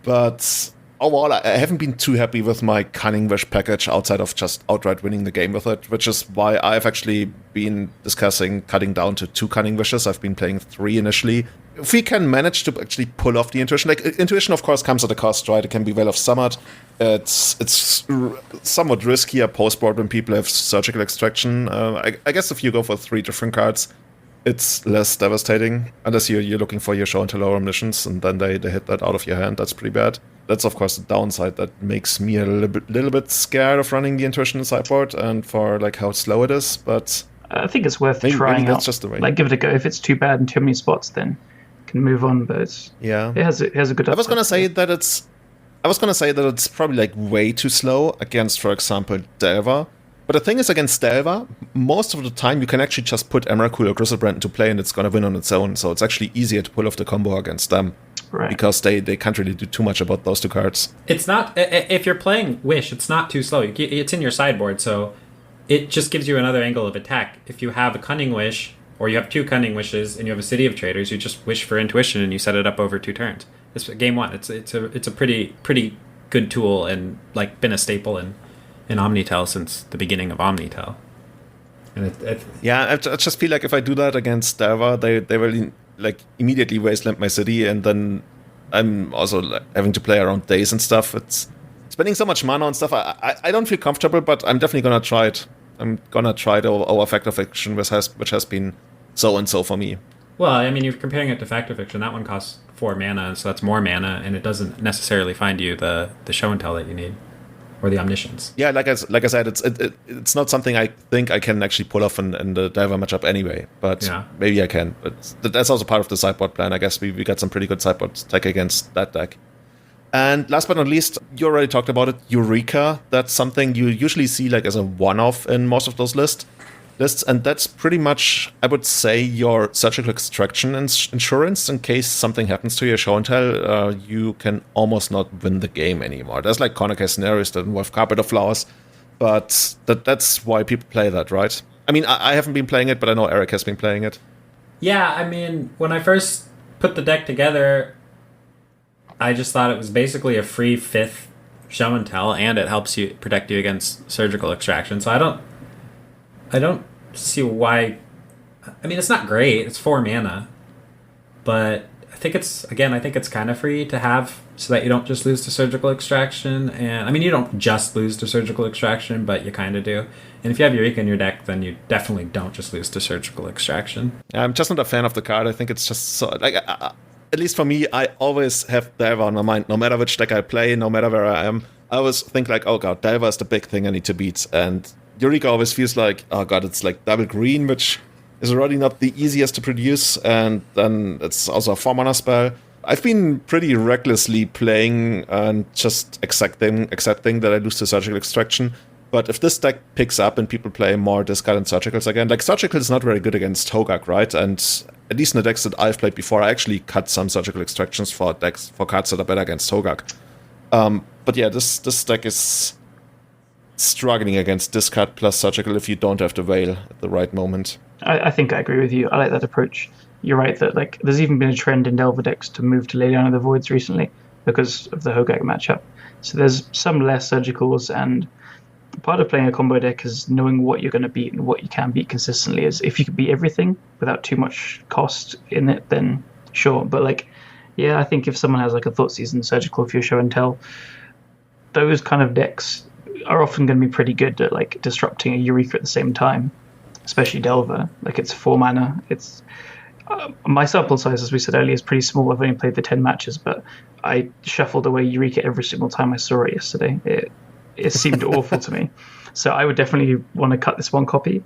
But overall, I haven't been too happy with my Cunning Wish package outside of just outright winning the game with it, which is why I've actually been discussing cutting down to 2 Cunning Wishes. I've been playing 3 initially. If we can manage to actually pull off the Intuition, like Intuition of course comes at a cost, right? It can be Veil of Summer. It's somewhat riskier post-board when people have Surgical Extraction. I guess if you go for 3 different cards, it's less devastating, unless you're looking for your Show and Tell or Omniscience, and then they hit that out of your hand. That's pretty bad. That's, of course, the downside that makes me a little bit scared of running the Intuition in the sideboard and for like how slow it is. But I think it's worth trying maybe that's out. just the way. Like, give it a go. If it's too bad in too many spots, then you can move on. But it has a good. I was gonna say that it's probably like way too slow against, for example, Delver. But the thing is, against Delver, most of the time you can actually just put Emrakul or Griselbrand into play and it's going to win on its own. So it's actually easier to pull off the combo against them. Right. Because they can't really do too much about those 2 cards. It's not, if you're playing Wish, it's not too slow. It's in your sideboard, so it just gives you another angle of attack. If you have a Cunning Wish, or you have 2 Cunning Wishes, and you have a City of Traders, you just wish for Intuition and you set it up over 2 turns. It's game 1. It's a pretty good tool and like been a staple in OmniTell since the beginning of OmniTell. And I just feel like if I do that against Delver, they will like immediately wasteland my city, and then I'm also like, having to play around days and stuff. It's spending so much mana on stuff. I don't feel comfortable, but I'm definitely gonna try it. I'm gonna try it over Fact or Fiction, which has been so and so for me. Well, I mean, you're comparing it to Fact or Fiction. That one costs 4 mana, so that's more mana, and it doesn't necessarily find you the Show and Tell that you need. Or the Omniscience. Yeah, like I said, it's not something I think I can actually pull off in the Delver matchup anyway. But maybe I can. But that's also part of the sideboard plan. I guess we got some pretty good sideboard tech against that deck. And last but not least, you already talked about it, Eureka. That's something you usually see like as a one-off in most of those lists, and that's pretty much, I would say, your Surgical Extraction insurance in case something happens to your Show and Tell. You can almost not win the game anymore. There's like corner case scenarios that involve Carpet of Flowers, but that's why people play that, right? I mean, I haven't been playing it, but I know Eric has been playing it. Yeah, I mean, when I first put the deck together, I just thought it was basically a free 5th Show and Tell, and it helps you protect you against Surgical Extraction. So I don't see why. I mean, it's not great. It's 4 mana, but I think it's kind of free to have so that you don't just lose to Surgical Extraction. And I mean, you don't just lose to Surgical Extraction, but you kind of do. And if you have Eureka in your deck, then you definitely don't just lose to Surgical Extraction. I'm just not a fan of the card. I think it's just so like. At least for me, I always have Delver on my mind. No matter which deck I play, no matter where I am, I always think like, oh god, Delver is the big thing I need to beat. And Eureka always feels like, oh god, it's like double green, which is already not the easiest to produce, and then it's also a 4 mana spell. I've been pretty recklessly playing and just accepting that I lose to Surgical Extraction. But if this deck picks up and people play more Discard and Surgicals again, like Surgical is not very good against Hogak, right? And at least in the decks that I've played before, I actually cut some Surgical Extractions for cards that are better against Hogak. But yeah, this deck is struggling against Discard plus Surgical if you don't have the Veil at the right moment. I think I agree with you. I like that approach. You're right that like there's even been a trend in Delver decks to move to Leyline of the Voids recently because of the Hogak matchup. So there's some less Surgicals, and part of playing a combo deck is knowing what you're going to beat and what you can beat consistently. Is if you can beat everything without too much cost in it, then sure. But like, yeah, I think if someone has like a Thoughtseize Surgical for your Show and Tell, those kind of decks are often going to be pretty good at like disrupting a Eureka at the same time, especially Delver. Like it's 4 mana. It's my sample size, as we said earlier, is pretty small. I've only played the 10 matches, but I shuffled away Eureka every single time I saw it yesterday. It seemed awful to me. So I would definitely want to cut this one copy.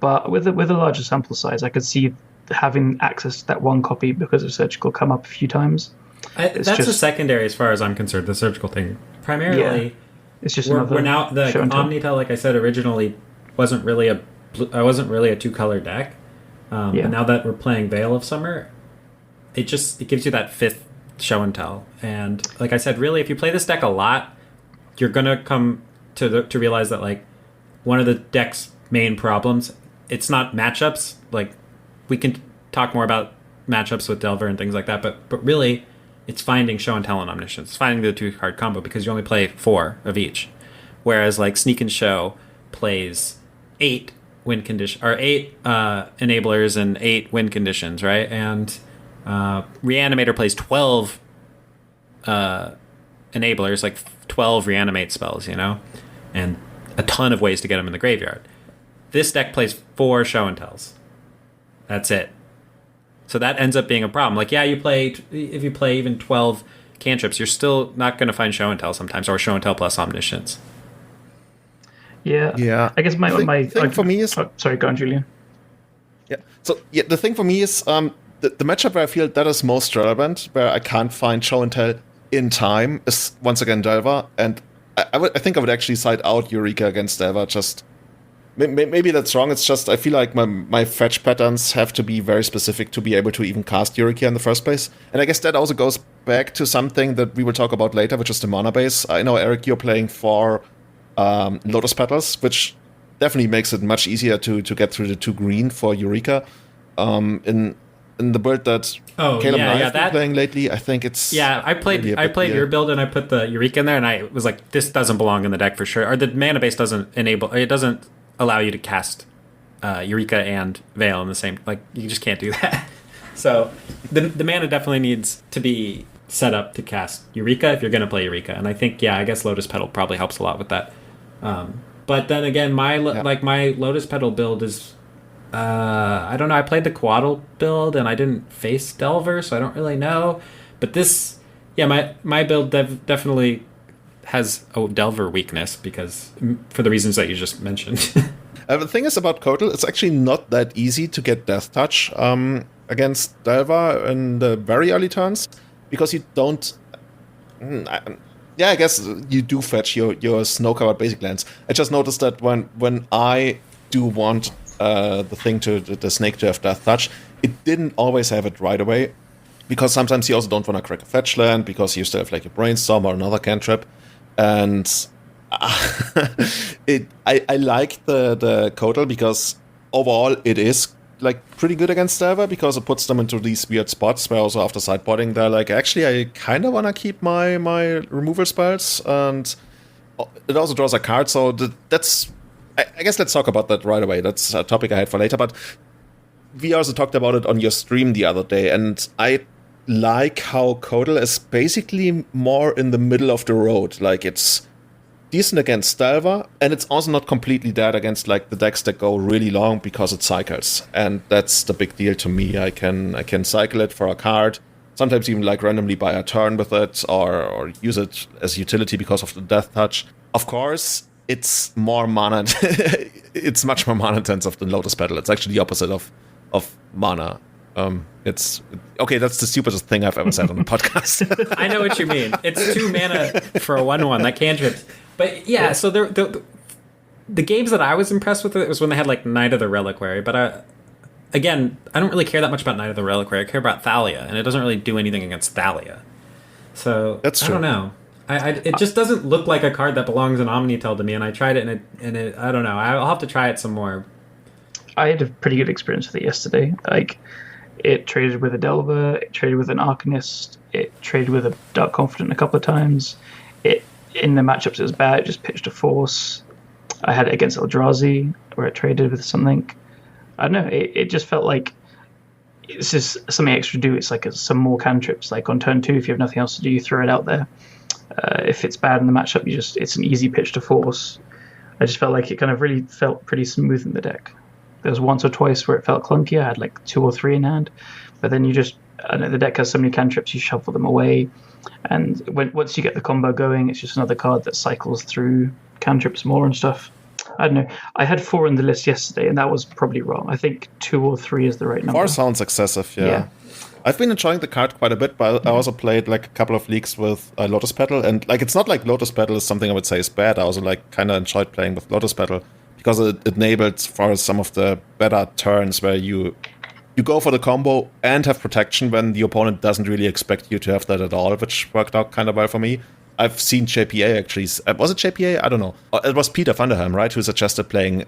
But with a larger sample size, I could see having access to that one copy because of surgical come up a few times. That's a secondary as far as I'm concerned, the surgical thing. Primarily, it's just we're now the OmniTell, like I said originally, wasn't really a 2-color deck. And now that we're playing Veil of Summer, it gives you that 5th show and tell. And like I said, really, if you play this deck a lot, you're gonna come to realize that like one of the deck's main problems, it's not matchups. Like we can talk more about matchups with Delver and things like that, but really, it's finding show and tell and omniscience. It's finding the 2-card combo because you only play 4 of each, whereas like Sneak and Show plays 8 win condition or 8 enablers and 8 win conditions, right? And Reanimator plays 12 enablers, like 12 reanimate spells, and a ton of ways to get them in the graveyard. This deck plays 4 show and tells. That's it. So that ends up being a problem. Like, if you play even 12 cantrips, you're still not going to find show and tell sometimes, or show and tell plus omniscience. Yeah. I guess my thing for me is... sorry, go on, Julian. Yeah. So, the thing for me is the matchup where I feel that is most relevant, where I can't find show and tell in time, is once again Delver. And I think I would actually side out Eureka against Delver. Just maybe that's wrong. It's just I feel like my fetch patterns have to be very specific to be able to even cast Eureka in the first place. And I guess that also goes back to something that we will talk about later, which is the mana base. I know, Eric, you're playing for Lotus Petals, which definitely makes it much easier to get through the 2 green for Eureka. In the build that Caleb and I have been playing lately, I think it's I played your build and I put the Eureka in there, and I was like, this doesn't belong in the deck for sure. Or the mana base doesn't allow you to cast Eureka and Veil in the same. Like, you just can't do that. So the mana definitely needs to be set up to cast Eureka if you're going to play Eureka, and I think I guess Lotus Petal probably helps a lot with that. But then again, my Lotus Petal build is. I don't know. I played the Quaddle build and I didn't face Delver, so I don't really know. But this, my build definitely has a Delver weakness because for the reasons that you just mentioned. The thing is about Kotal, it's actually not that easy to get Death Touch against Delver in the very early turns because you don't. I guess you do fetch your snow-covered basic lands. I just noticed that when I do want the snake to have Death Touch, it didn't always have it right away, because sometimes you also don't want to crack a fetch land because you still have like a Brainstorm or another cantrip, and I like the Kotal because overall it is like pretty good against Delver because it puts them into these weird spots where also after sideboarding they're like, actually I kind of want to keep my removal spells, and it also draws a card, so that's I guess let's talk about that right away. That's a topic I had for later, but we also talked about it on your stream the other day, and I like how Kotal is basically more in the middle of the road. Like, it's decent against Delver, and it's also not completely dead against like the decks that go really long because it cycles, and that's the big deal to me. I can cycle it for a card, sometimes even like randomly buy a turn with it, or use it as utility because of the Death Touch. Of course, it's more mana. It's much more mana intensive than Lotus Petal. It's actually the opposite of mana. It's okay. That's the stupidest thing I've ever said on the podcast. I know what you mean. It's 2 mana for a 1/1 that cantrips. But so the games that I was impressed with it was when they had like Knight of the Reliquary. But again, I don't really care that much about Knight of the Reliquary. I care about Thalia, and it doesn't really do anything against Thalia. So that's true. I don't know. It just doesn't look like a card that belongs in OmniTell to me, and I tried it, and it I don't know. I'll have to try it some more. I had a pretty good experience with it yesterday. Like, it traded with a Delver, it traded with an Arcanist, it traded with a Dark Confidant a couple of times. In the matchups, it was bad. It just pitched a Force. I had it against Eldrazi, where it traded with something. I don't know. It just felt like it's just something extra to do. It's like some more cantrips. Like on turn 2, if you have nothing else to do, you throw it out there. If it's bad in the matchup, it's an easy pitch to force. I just felt like it kind of really felt pretty smooth in the deck. There was once or twice where it felt clunky. I had like 2 or 3 in hand, but then the deck has so many cantrips, you shuffle them away, and once you get the combo going, it's just another card that cycles through cantrips more and stuff. I don't know. I had 4 on the list yesterday, and that was probably wrong. I think 2 or 3 is the right number. 4 sounds excessive, yeah. I've been enjoying the card quite a bit, but I also played like a couple of leagues with Lotus Petal, and like it's not like Lotus Petal is something I would say is bad. I also like kind of enjoyed playing with Lotus Petal because it enabled for some of the better turns where you go for the combo and have protection when the opponent doesn't really expect you to have that at all, which worked out kind of well for me. I've seen JPA actually. Was it JPA? I don't know. It was Peter Vanderham, right, who suggested playing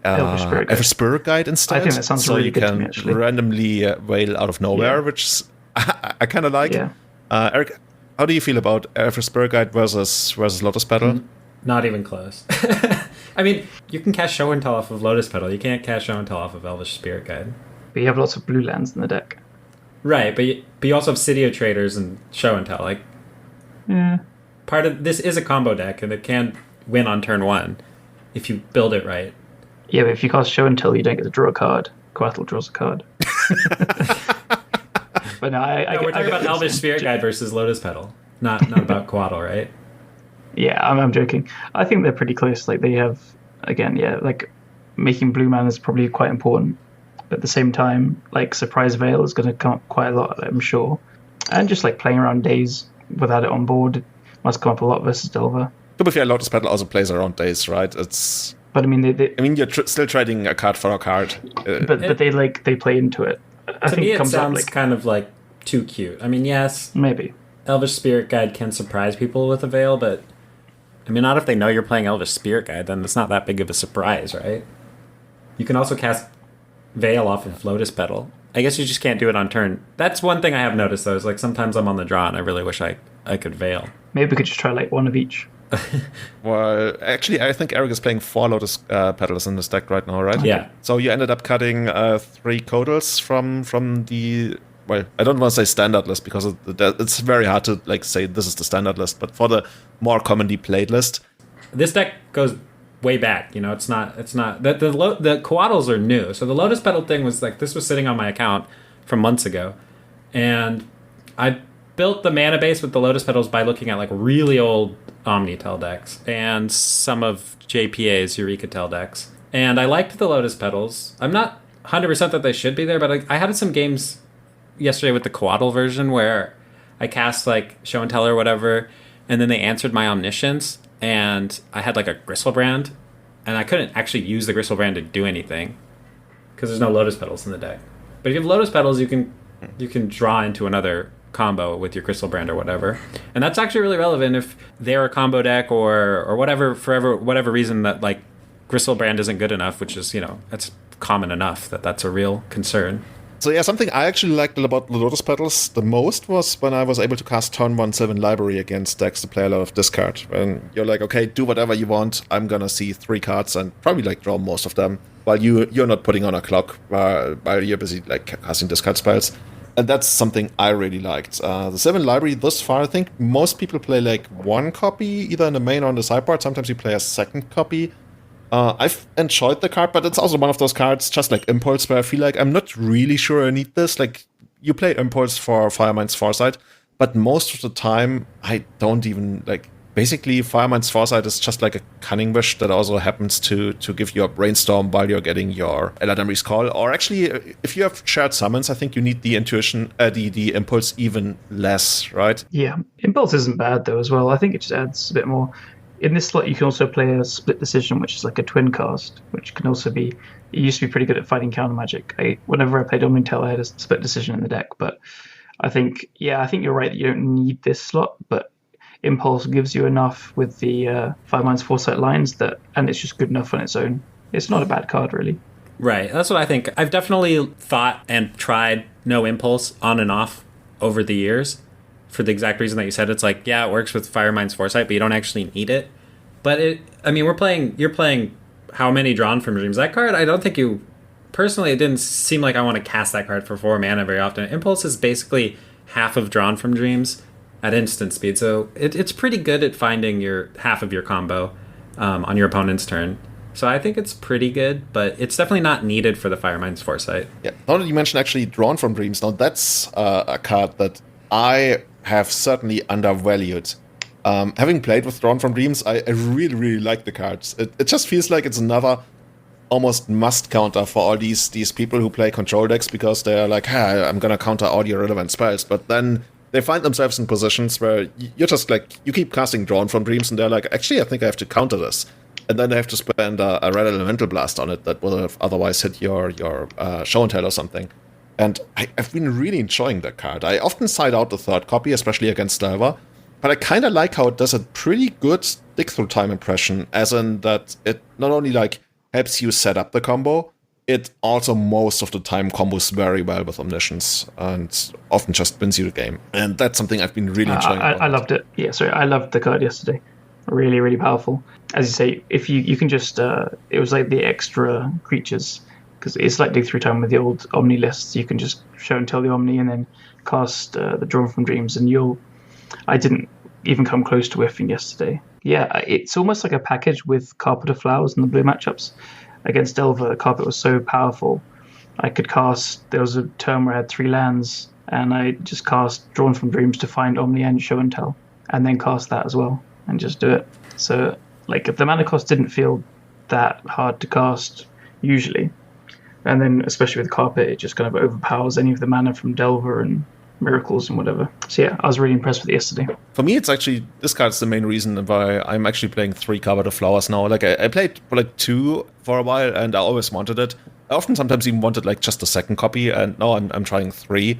Elvish Spirit Guide instead. I think that sounds really good to me, actually. So you can randomly Veil out of nowhere, which I kind of like. Yeah. Eric, how do you feel about Elvish Spirit Guide versus Lotus Petal? Not even close. I mean, you can cast Show and Tell off of Lotus Petal. You can't cast Show and Tell off of Elvish Spirit Guide. But you have lots of blue lands in the deck. Right, but you also have City of Traders and Show and Tell. Like, part of this is a combo deck, and it can win on turn 1 if you build it right. Yeah, but if you cast Show and Tell, you don't get to draw a card. Coatl draws a card. But no, we're talking about Elvish Spirit Guide versus Lotus Petal, not about Coatl, right? Yeah, I'm joking. I think they're pretty close. Like they have, again, like making blue mana is probably quite important. But at the same time, like Surprise Veil is going to come up quite a lot, I'm sure. And just like playing around Days without it on board, it must come up a lot versus Delver. To be fair, Lotus Petal also plays around Days, right? It's. But I mean, you're still trading a card for a card. But they play into it. I think it comes sounds up, like, kind of like too cute. I mean, yes, maybe Elvish Spirit Guide can surprise people with a Veil, but I mean, not if they know you're playing Elvish Spirit Guide. Then it's not that big of a surprise, right? You can also cast Veil off of Lotus Petal. I guess you just can't do it on turn. That's one thing I have noticed, though, is like sometimes I'm on the draw and I really wish I could Veil. Maybe we could just try like one of each. Well, actually, I think Eric is playing 4 Lotus Petals in this deck right now, right? Yeah. So you ended up cutting 3 Codals from the... Well, I don't want to say standard list because it's very hard to like say this is the standard list, but for the more commonly played list. This deck goes way back, it's not the Coatls are new. So the Lotus Petal thing was like, this was sitting on my account from months ago, and I built the mana base with the Lotus Petals by looking at like really old OmniTell decks and some of JPA's Eureka Tell decks, and I liked the Lotus Petals. I'm not 100% that they should be there, but I had some games yesterday with the Coatl version where I cast like Show and Tell or whatever, and then they answered my Omniscience, and I had like a Gristlebrand, and I couldn't actually use the Gristlebrand to do anything because there's no Lotus Petals in the deck. But if you have Lotus Petals, you can draw into another combo with your Gristlebrand or whatever, and that's actually really relevant if they're a combo deck or whatever, for whatever reason that like Gristlebrand isn't good enough, which is that's common enough that's a real concern. So yeah, something I actually liked about the Lotus Petals the most was when I was able to cast turn 1/7 library against decks to play a lot of discard. When you're like, okay, do whatever you want. I'm gonna see 3 cards and probably like draw most of them while you're not putting on a clock while you're busy like casting discard spells. And that's something I really liked. The 7 library thus far, I think most people play like 1 copy either in the main or on the sideboard. Sometimes you play a 2nd copy. I've enjoyed the card, but it's also one of those cards, just like Impulse, where I feel like I'm not really sure I need this. Like, you play Impulse for Firemind's Foresight, but most of the time, I don't even, like, basically, Firemind's Foresight is just like a Cunning Wish that also happens to give you a Brainstorm while you're getting your Eladamri's Call. Or actually, if you have shared summons, I think you need the Intuition, the Impulse even less, right? Yeah, Impulse isn't bad, though, as well. I think it just adds a bit more. In this slot, you can also play a Split Decision, which is like a twin cast, which can also be... It used to be pretty good at fighting counter magic. Whenever I played OmniTell, I had a Split Decision in the deck, but I think you're right that you don't need this slot, but Impulse gives you enough with the Firemind's Foresight lines and it's just good enough on its own. It's not a bad card, really. Right, that's what I think. I've definitely thought and tried no Impulse on and off over the years, for the exact reason that you said. It's like, yeah, it works with Firemind's Foresight, but you don't actually need it. But you're playing how many Drawn from Dreams? That card, I don't think personally, it didn't seem like I want to cast that card for 4 mana very often. Impulse is basically half of Drawn from Dreams at instant speed, so it's pretty good at finding your half of your combo on your opponent's turn. So I think it's pretty good, but it's definitely not needed for the Firemind's Foresight. Yeah, now that you mentioned actually Drawn from Dreams, now that's a card that I have certainly undervalued Having played with Drawn from Dreams, I really, really like the cards. It just feels like it's another almost must counter for all these people who play control decks, because they're like, hey, I'm gonna counter all your relevant spells, but then they find themselves in positions where you're just like, you keep casting Drawn from Dreams, and they're like, actually, I think I have to counter this. And then they have to spend a red elemental blast on it that would have otherwise hit your show and tell or something. And I've been really enjoying that card. I often side out the third copy, especially against Delver, but I kind of like how it does a pretty good stick-through time impression, as in that it not only like helps you set up the combo, it also most of the time combos very well with Omniscience and often just wins you the game. And that's something I've been really enjoying. I loved it. Yeah, sorry, I loved the card yesterday. Really, really powerful. As you say, if you can just, it was like the extra creatures, because it's like dig through time with the old Omni lists. You can just show and tell the Omni and then cast the Drawn from Dreams, and I didn't even come close to whiffing yesterday. Yeah, it's almost like a package with Carpet of Flowers in the blue matchups. Against Delver, Carpet was so powerful. I could cast, there was a turn where I had 3 lands, and I just cast Drawn from Dreams to find Omni and Show and Tell, and then cast that as well, and just do it. So, like, if the mana cost didn't feel that hard to cast, usually, and then especially with Carpet, it just kind of overpowers any of the mana from Delver and Miracles and whatever. So yeah, I was really impressed with it yesterday. For me, it's actually, this card's the main reason why I'm actually playing 3 Carpet of Flowers now. Like, I played for like 2 for a while, and I always wanted it. I often sometimes even wanted like just a second copy, and now I'm trying 3.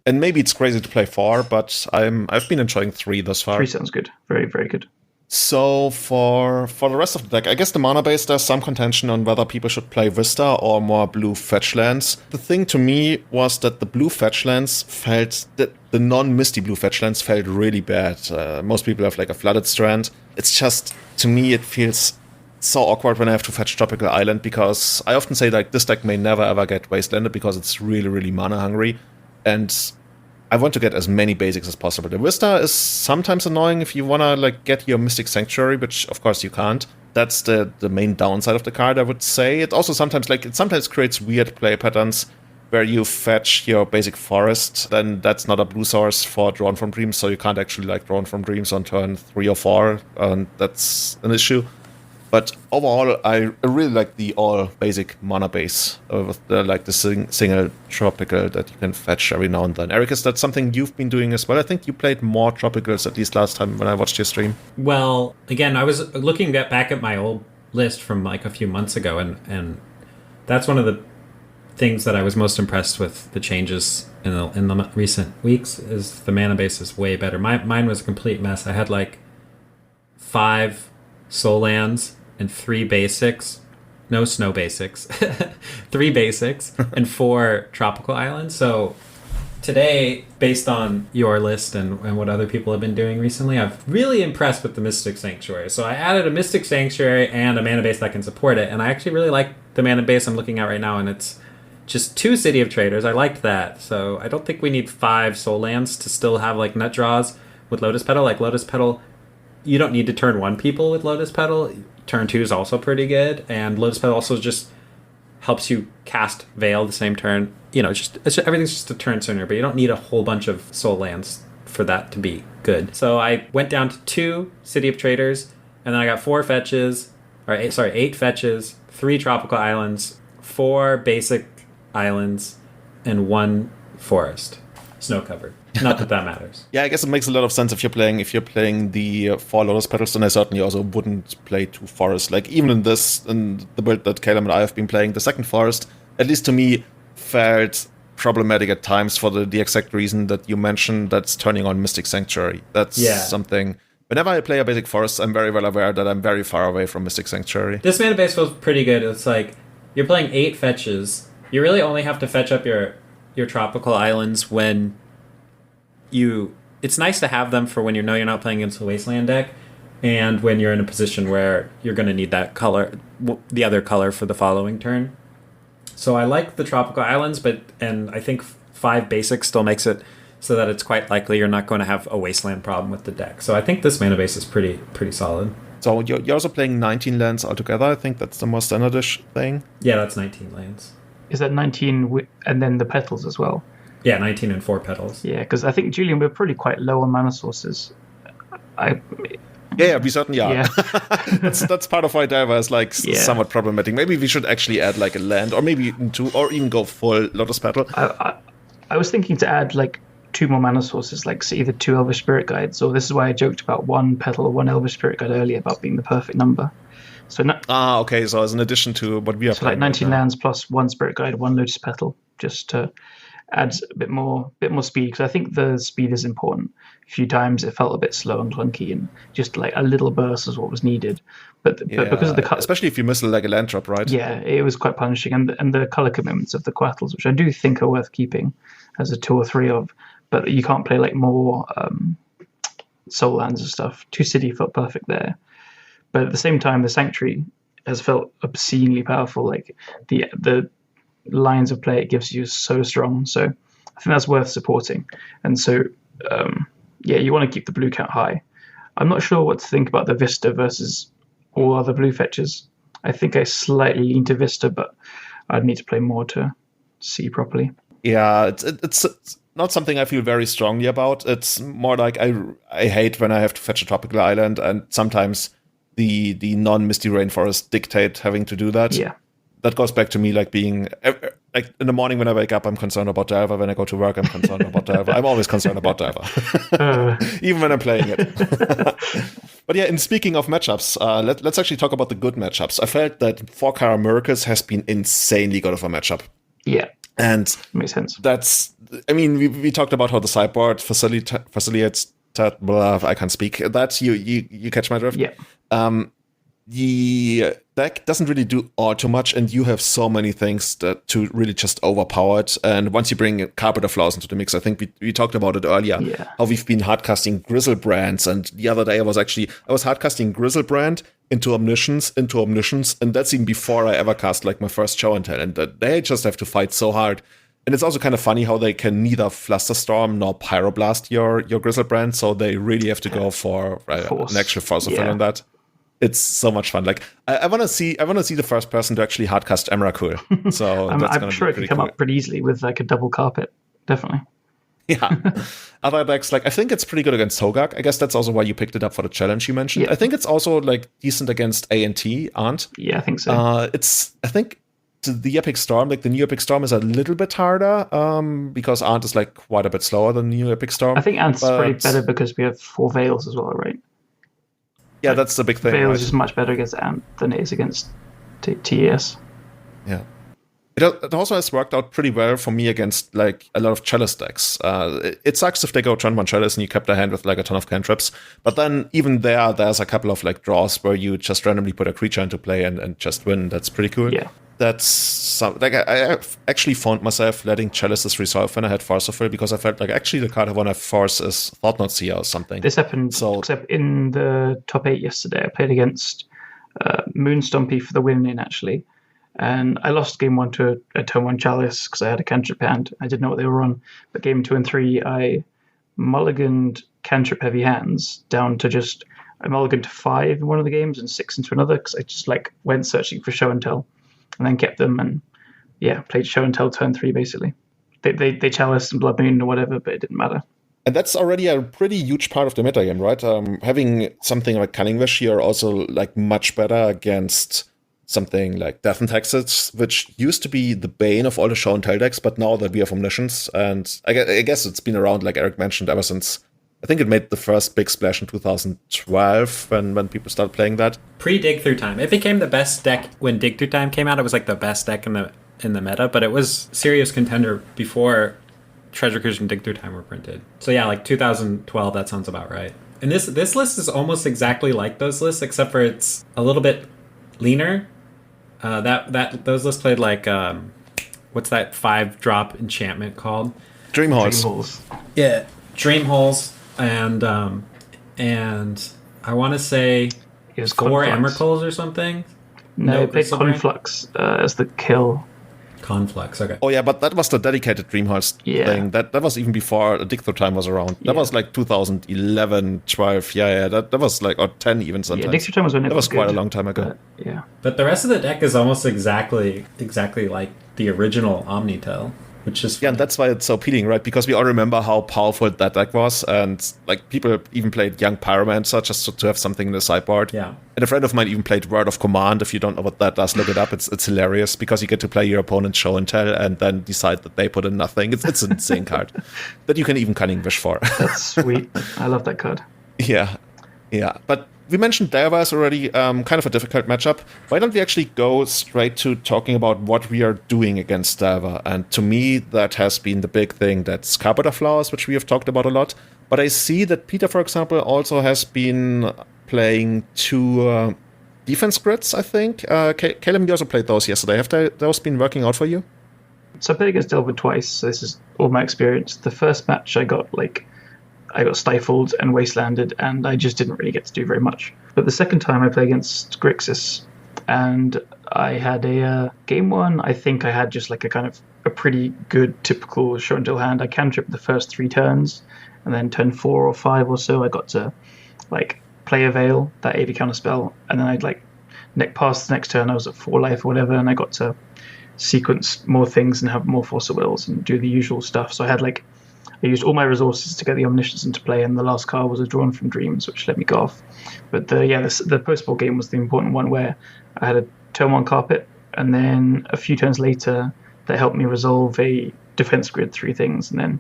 And maybe it's crazy to play 4, but I've been enjoying 3 thus far. 3 sounds good. Very, very good. So for the rest of the deck, I guess the mana base, there's some contention on whether people should play Vista or more blue fetch lands. The thing to me was that the blue fetch lands felt, that the non-misty blue fetch lands felt really bad. Most people have like a flooded strand. It's just, to me, it feels so awkward when I have to fetch Tropical Island, because I often say like this deck may never ever get wastelanded because it's really, really mana hungry. And I want to get as many basics as possible. The Vista is sometimes annoying if you want to like get your Mystic Sanctuary, which of course you can't. That's the main downside of the card, I would say. It also sometimes creates weird play patterns where you fetch your basic forest, then that's not a blue source for Drawn from Dreams, so you can't actually like Drawn from Dreams on turn 3 or 4, and that's an issue. But overall, I really like the all-basic mana base with the single tropical that you can fetch every now and then. Eric, is that something you've been doing as well? I think you played more tropicals, at least last time when I watched your stream. Well, again, I was looking back at my old list from like a few months ago, and that's one of the things that I was most impressed with the changes in the recent weeks, is the mana base is way better. Mine was a complete mess. I had like 5 soul lands and 3 basics, no snow basics, 3 basics, and 4 tropical islands. So today, based on your list and what other people have been doing recently, I'm really impressed with the Mystic Sanctuary. So I added a Mystic Sanctuary and a mana base that can support it, and I actually really like the mana base I'm looking at right now, and it's just 2 City of Traders. I liked that. So I don't think we need 5 soul lands to still have like nut draws with Lotus Petal. Like Lotus Petal, you don't need to turn 1 people with Lotus Petal. Turn 2 is also pretty good, and Lotus Petal also just helps you cast Veil the same turn. You know, everything's just a turn sooner, but you don't need a whole bunch of soul lands for that to be good. So I went down to 2 City of Traders, and then I got 8 fetches, 3 tropical islands, 4 basic islands, and 1 forest, snow covered. Not that matters. Yeah, I guess it makes a lot of sense if you're playing the 4 Lotus Petals, then I certainly also wouldn't play 2 forests. Like, even in the build that Callum and I have been playing, the second forest, at least to me, felt problematic at times for the exact reason that you mentioned, that's turning on Mystic Sanctuary. That's something. Whenever I play a basic forest, I'm very well aware that I'm very far away from Mystic Sanctuary. This mana base feels pretty good. It's like, you're playing 8 fetches. You really only have to fetch up your tropical islands when it's nice to have them for when you know you're not playing against a wasteland deck, and when you're in a position where you're going to need that color, the other color for the following turn. So I like the tropical islands, and I think 5 basics still makes it so that it's quite likely you're not going to have a wasteland problem with the deck. So I think this mana base is pretty solid. So you're also playing 19 lands altogether. I think that's the more standardish thing. Yeah, that's 19 lands. Is that 19 and then the petals as well? Yeah, 19 and 4 petals. Yeah, because I think, Julian, we're probably quite low on mana sources. Yeah, we certainly are. Yeah. that's part of why Delver is like somewhat problematic. Maybe we should actually add like a land, or maybe two, or even go full Lotus Petal. I was thinking to add like 2 more mana sources, like so either 2 Elvish Spirit Guides, or this is why I joked about 1 Petal or 1 Elvish Spirit Guide earlier about being the perfect number. So okay. So as an addition to what we are playing, like 19 lands plus 1 Spirit Guide, 1 Lotus Petal, just to add a bit more speed, because I think the speed is important. A few times it felt a bit slow and clunky, and just like a little burst is what was needed. But because of the especially if you miss like a land drop, right? Yeah, it was quite punishing, and the color commitments of the Quattles, which I do think are worth keeping as a 2 or 3 of, but you can't play like more soul lands and stuff. 2 City felt perfect there, but at the same time, the Sanctuary has felt obscenely powerful. Like the lines of play it gives you is so strong, so I think that's worth supporting. And so you want to keep the blue count high. I'm not sure what to think about the Vista versus all other blue fetches. I think I slightly lean to Vista, but I'd need to play more to see properly. Yeah, it's not something I feel very strongly about. It's more like I hate when I have to fetch a tropical island, and sometimes the non-misty rainforest dictate having to do that. Yeah. That goes back to me like being like in the morning when I wake up, I'm concerned about Delver. When I go to work, I'm concerned about Delver. I'm always concerned about Delver, even when I'm playing it. But yeah, in speaking of matchups, let's actually talk about the good matchups. I felt that 4-Cara Miracles has been insanely good of a matchup. Yeah, and makes sense. That's, I mean, we talked about how the sideboard facilitates that. Blah, I can't speak. That you catch my drift. Yeah. The deck doesn't really do all too much, and you have so many things to really just overpower it. And once you bring Carpet of Flowers into the mix, I think we talked about it earlier, how we've been hardcasting Grizzlebrands. And the other day I was hardcasting Grizzlebrand into Omniscience, and that's even before I ever cast like my first Show and Tell. And they just have to fight so hard. And it's also kind of funny how they can neither Flusterstorm nor Pyroblast your Grizzlebrand, so they really have to go for an actual Force of Will on that. It's so much fun. Like I want to see the first person to actually hardcast Emrakul. So I'm sure it can come up pretty easily with like a double carpet. Definitely. Yeah. Other decks, like I think it's pretty good against Hogak. I guess that's also why you picked it up for the challenge you mentioned. Yeah. I think it's also like decent against A&T, aren't? Yeah, I think so. I think the Epic Storm, like the new Epic Storm, is a little bit harder because Ant is like quite a bit slower than the new Epic Storm. I think Ant's pretty better because we have 4 Veils as well, right? Yeah, that's the big thing. Veils is much better against Ant than it is against TES. Yeah. It also has worked out pretty well for me against like a lot of Chalice decks. It sucks if they go turn 1 Chalice and you kept their hand with like a ton of cantrips. But then even there's a couple of like draws where you just randomly put a creature into play and just win. That's pretty cool. Yeah. That's like I actually found myself letting Chalices resolve when I had Force of Will, because I felt like actually the card I want to force is Thought Knot Seer or something. This happened except in the top 8 yesterday. I played against Moonstompy for the win-in actually, and I lost game 1 to a turn 1 Chalice because I had a cantrip hand. I didn't know what they were on, but game 2 and 3 I mulliganed cantrip heavy hands down to just I mulliganed to 5 in one of the games and 6 into another because I just like went searching for Show and Tell. And then kept them and played Show and Tell turn 3 basically. They Chalice and Blood Moon or whatever, but it didn't matter. And that's already a pretty huge part of the metagame, right? Having something like Cunning Wish here also like much better against something like Death and Taxes, which used to be the bane of all the Show and Tell decks, but now that we have Omniscience, and I guess it's been around, like Eric mentioned, ever since I think it made the first big splash in 2012 when people started playing that. Pre-Dig Through Time. It became the best deck when Dig Through Time came out. It was like the best deck in the meta, but it was serious contender before Treasure Cruise and Dig Through Time were printed. So yeah, like 2012, that sounds about right. And this list is almost exactly like those lists, except for it's a little bit leaner. Those lists played like what's that 5-drop enchantment called? Dream Halls. Yeah, Dream Halls. And I want to say it was 4 Emrakuls or something. No, it played Conflux as the kill. Conflux, okay. Oh yeah, but that was the dedicated Dreamhouse thing. That was even before Dig Through Time was around. That was like 2011, 12. Yeah, that was like, or 10 even sometimes. Yeah, Dig Through Time was when it was good, quite a long time ago. Yeah. But the rest of the deck is almost exactly like the original OmniTell, which is and that's why it's so appealing, right? Because we all remember how powerful that deck was, and like people even played Young Pyromancer just to have something in the sideboard. Yeah. And a friend of mine even played Word of Command. If you don't know what that does, look it up. It's hilarious because you get to play your opponent's show and tell and then decide that they put in nothing. It's an insane card that you can even Cunning Wish for. That's sweet. I love that card. Yeah. But we mentioned Delvers already, kind of a difficult matchup. Why don't we actually go straight to talking about what we are doing against Delver? And to me, that has been the big thing. That's Carpet of Flowers, which we have talked about a lot. But I see that Peter, for example, also has been playing 2 defense grids, I think. Callum, you also played those yesterday. Have those been working out for you? So I played against Delver twice. So this is all my experience. The first match I got stifled and wastelanded, and I just didn't really get to do very much. But the second time I played against Grixis, and I had a game 1, I think I had just like a kind of a pretty good typical show and tell hand. I cantripped the first 3 turns, and then turn 4 or 5 or so I got to like play a Veil, that AD counter spell, and then I'd like neck past the next turn I was at 4 life or whatever, and I got to sequence more things and have more Force of Wills and do the usual stuff. So I used all my resources to get the Omniscience into play, and the last card was a Drawn from Dreams, which let me go off. But the post-ball game was the important one, where I had a turn 1 Carpet, and then a few turns later, that helped me resolve a defense grid 3 things, and then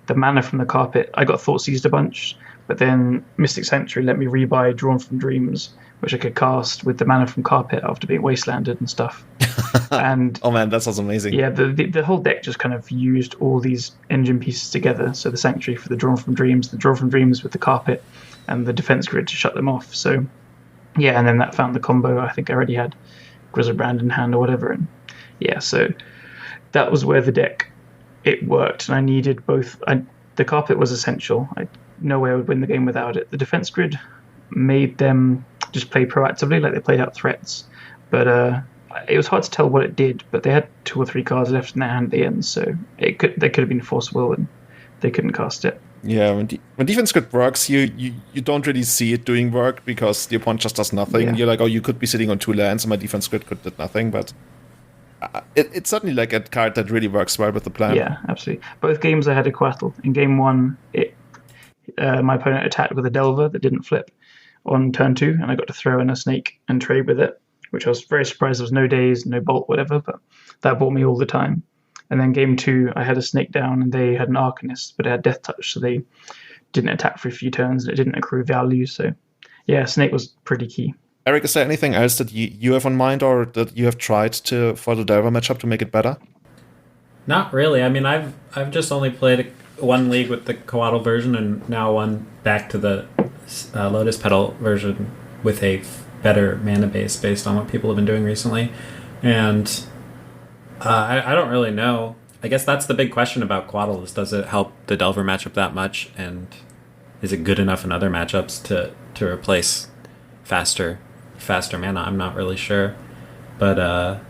the mana from the Carpet, I got Thought Seized a bunch, but then Mystic Sanctuary let me rebuy Drawn from Dreams, which I could cast with the mana from Carpet after being wastelanded and stuff. And oh man, that sounds amazing. Yeah, the whole deck just kind of used all these engine pieces together. So the Sanctuary for the Drawn from Dreams, the Drawn from Dreams with the Carpet, and the defense grid to shut them off. So yeah, and then that found the combo. I think I already had Grizzlebrand in hand or whatever. And yeah, so that was where the deck, it worked. And I needed both. The Carpet was essential. No way I would win the game without it. The defense grid made them just play proactively, like they played out threats. But it was hard to tell what it did, but they had 2 or 3 cards left in their hand at the end, so they could have been Force Will, and they couldn't cast it. Yeah, when defense grid works, you don't really see it doing work because the opponent just does nothing. Yeah. You're like, oh, you could be sitting on 2 lands, and my defense grid could do nothing, but it's certainly like a card that really works well with the plan. Yeah, absolutely. Both games I had a Quattl. In game 1, my opponent attacked with a Delver that didn't flip on turn 2, and I got to throw in a Snake and trade with it, which I was very surprised. There was no days, no bolt, whatever, but that bought me all the time. And then game 2, I had a Snake down, and they had an Arcanist, but it had Death Touch, so they didn't attack for a few turns, and it didn't accrue value. So yeah, Snake was pretty key. Eric, is there anything else that you have on mind, or that you have tried for the Delver matchup to make it better? Not really. I mean, I've just only played 1 league with the Coatl version, and now 1 back to the Lotus Petal version with a better mana base based on what people have been doing recently. And I don't really know. I guess that's the big question about Coatl, is does it help the Delver matchup that much, and is it good enough in other matchups to replace faster mana? I'm not really sure. But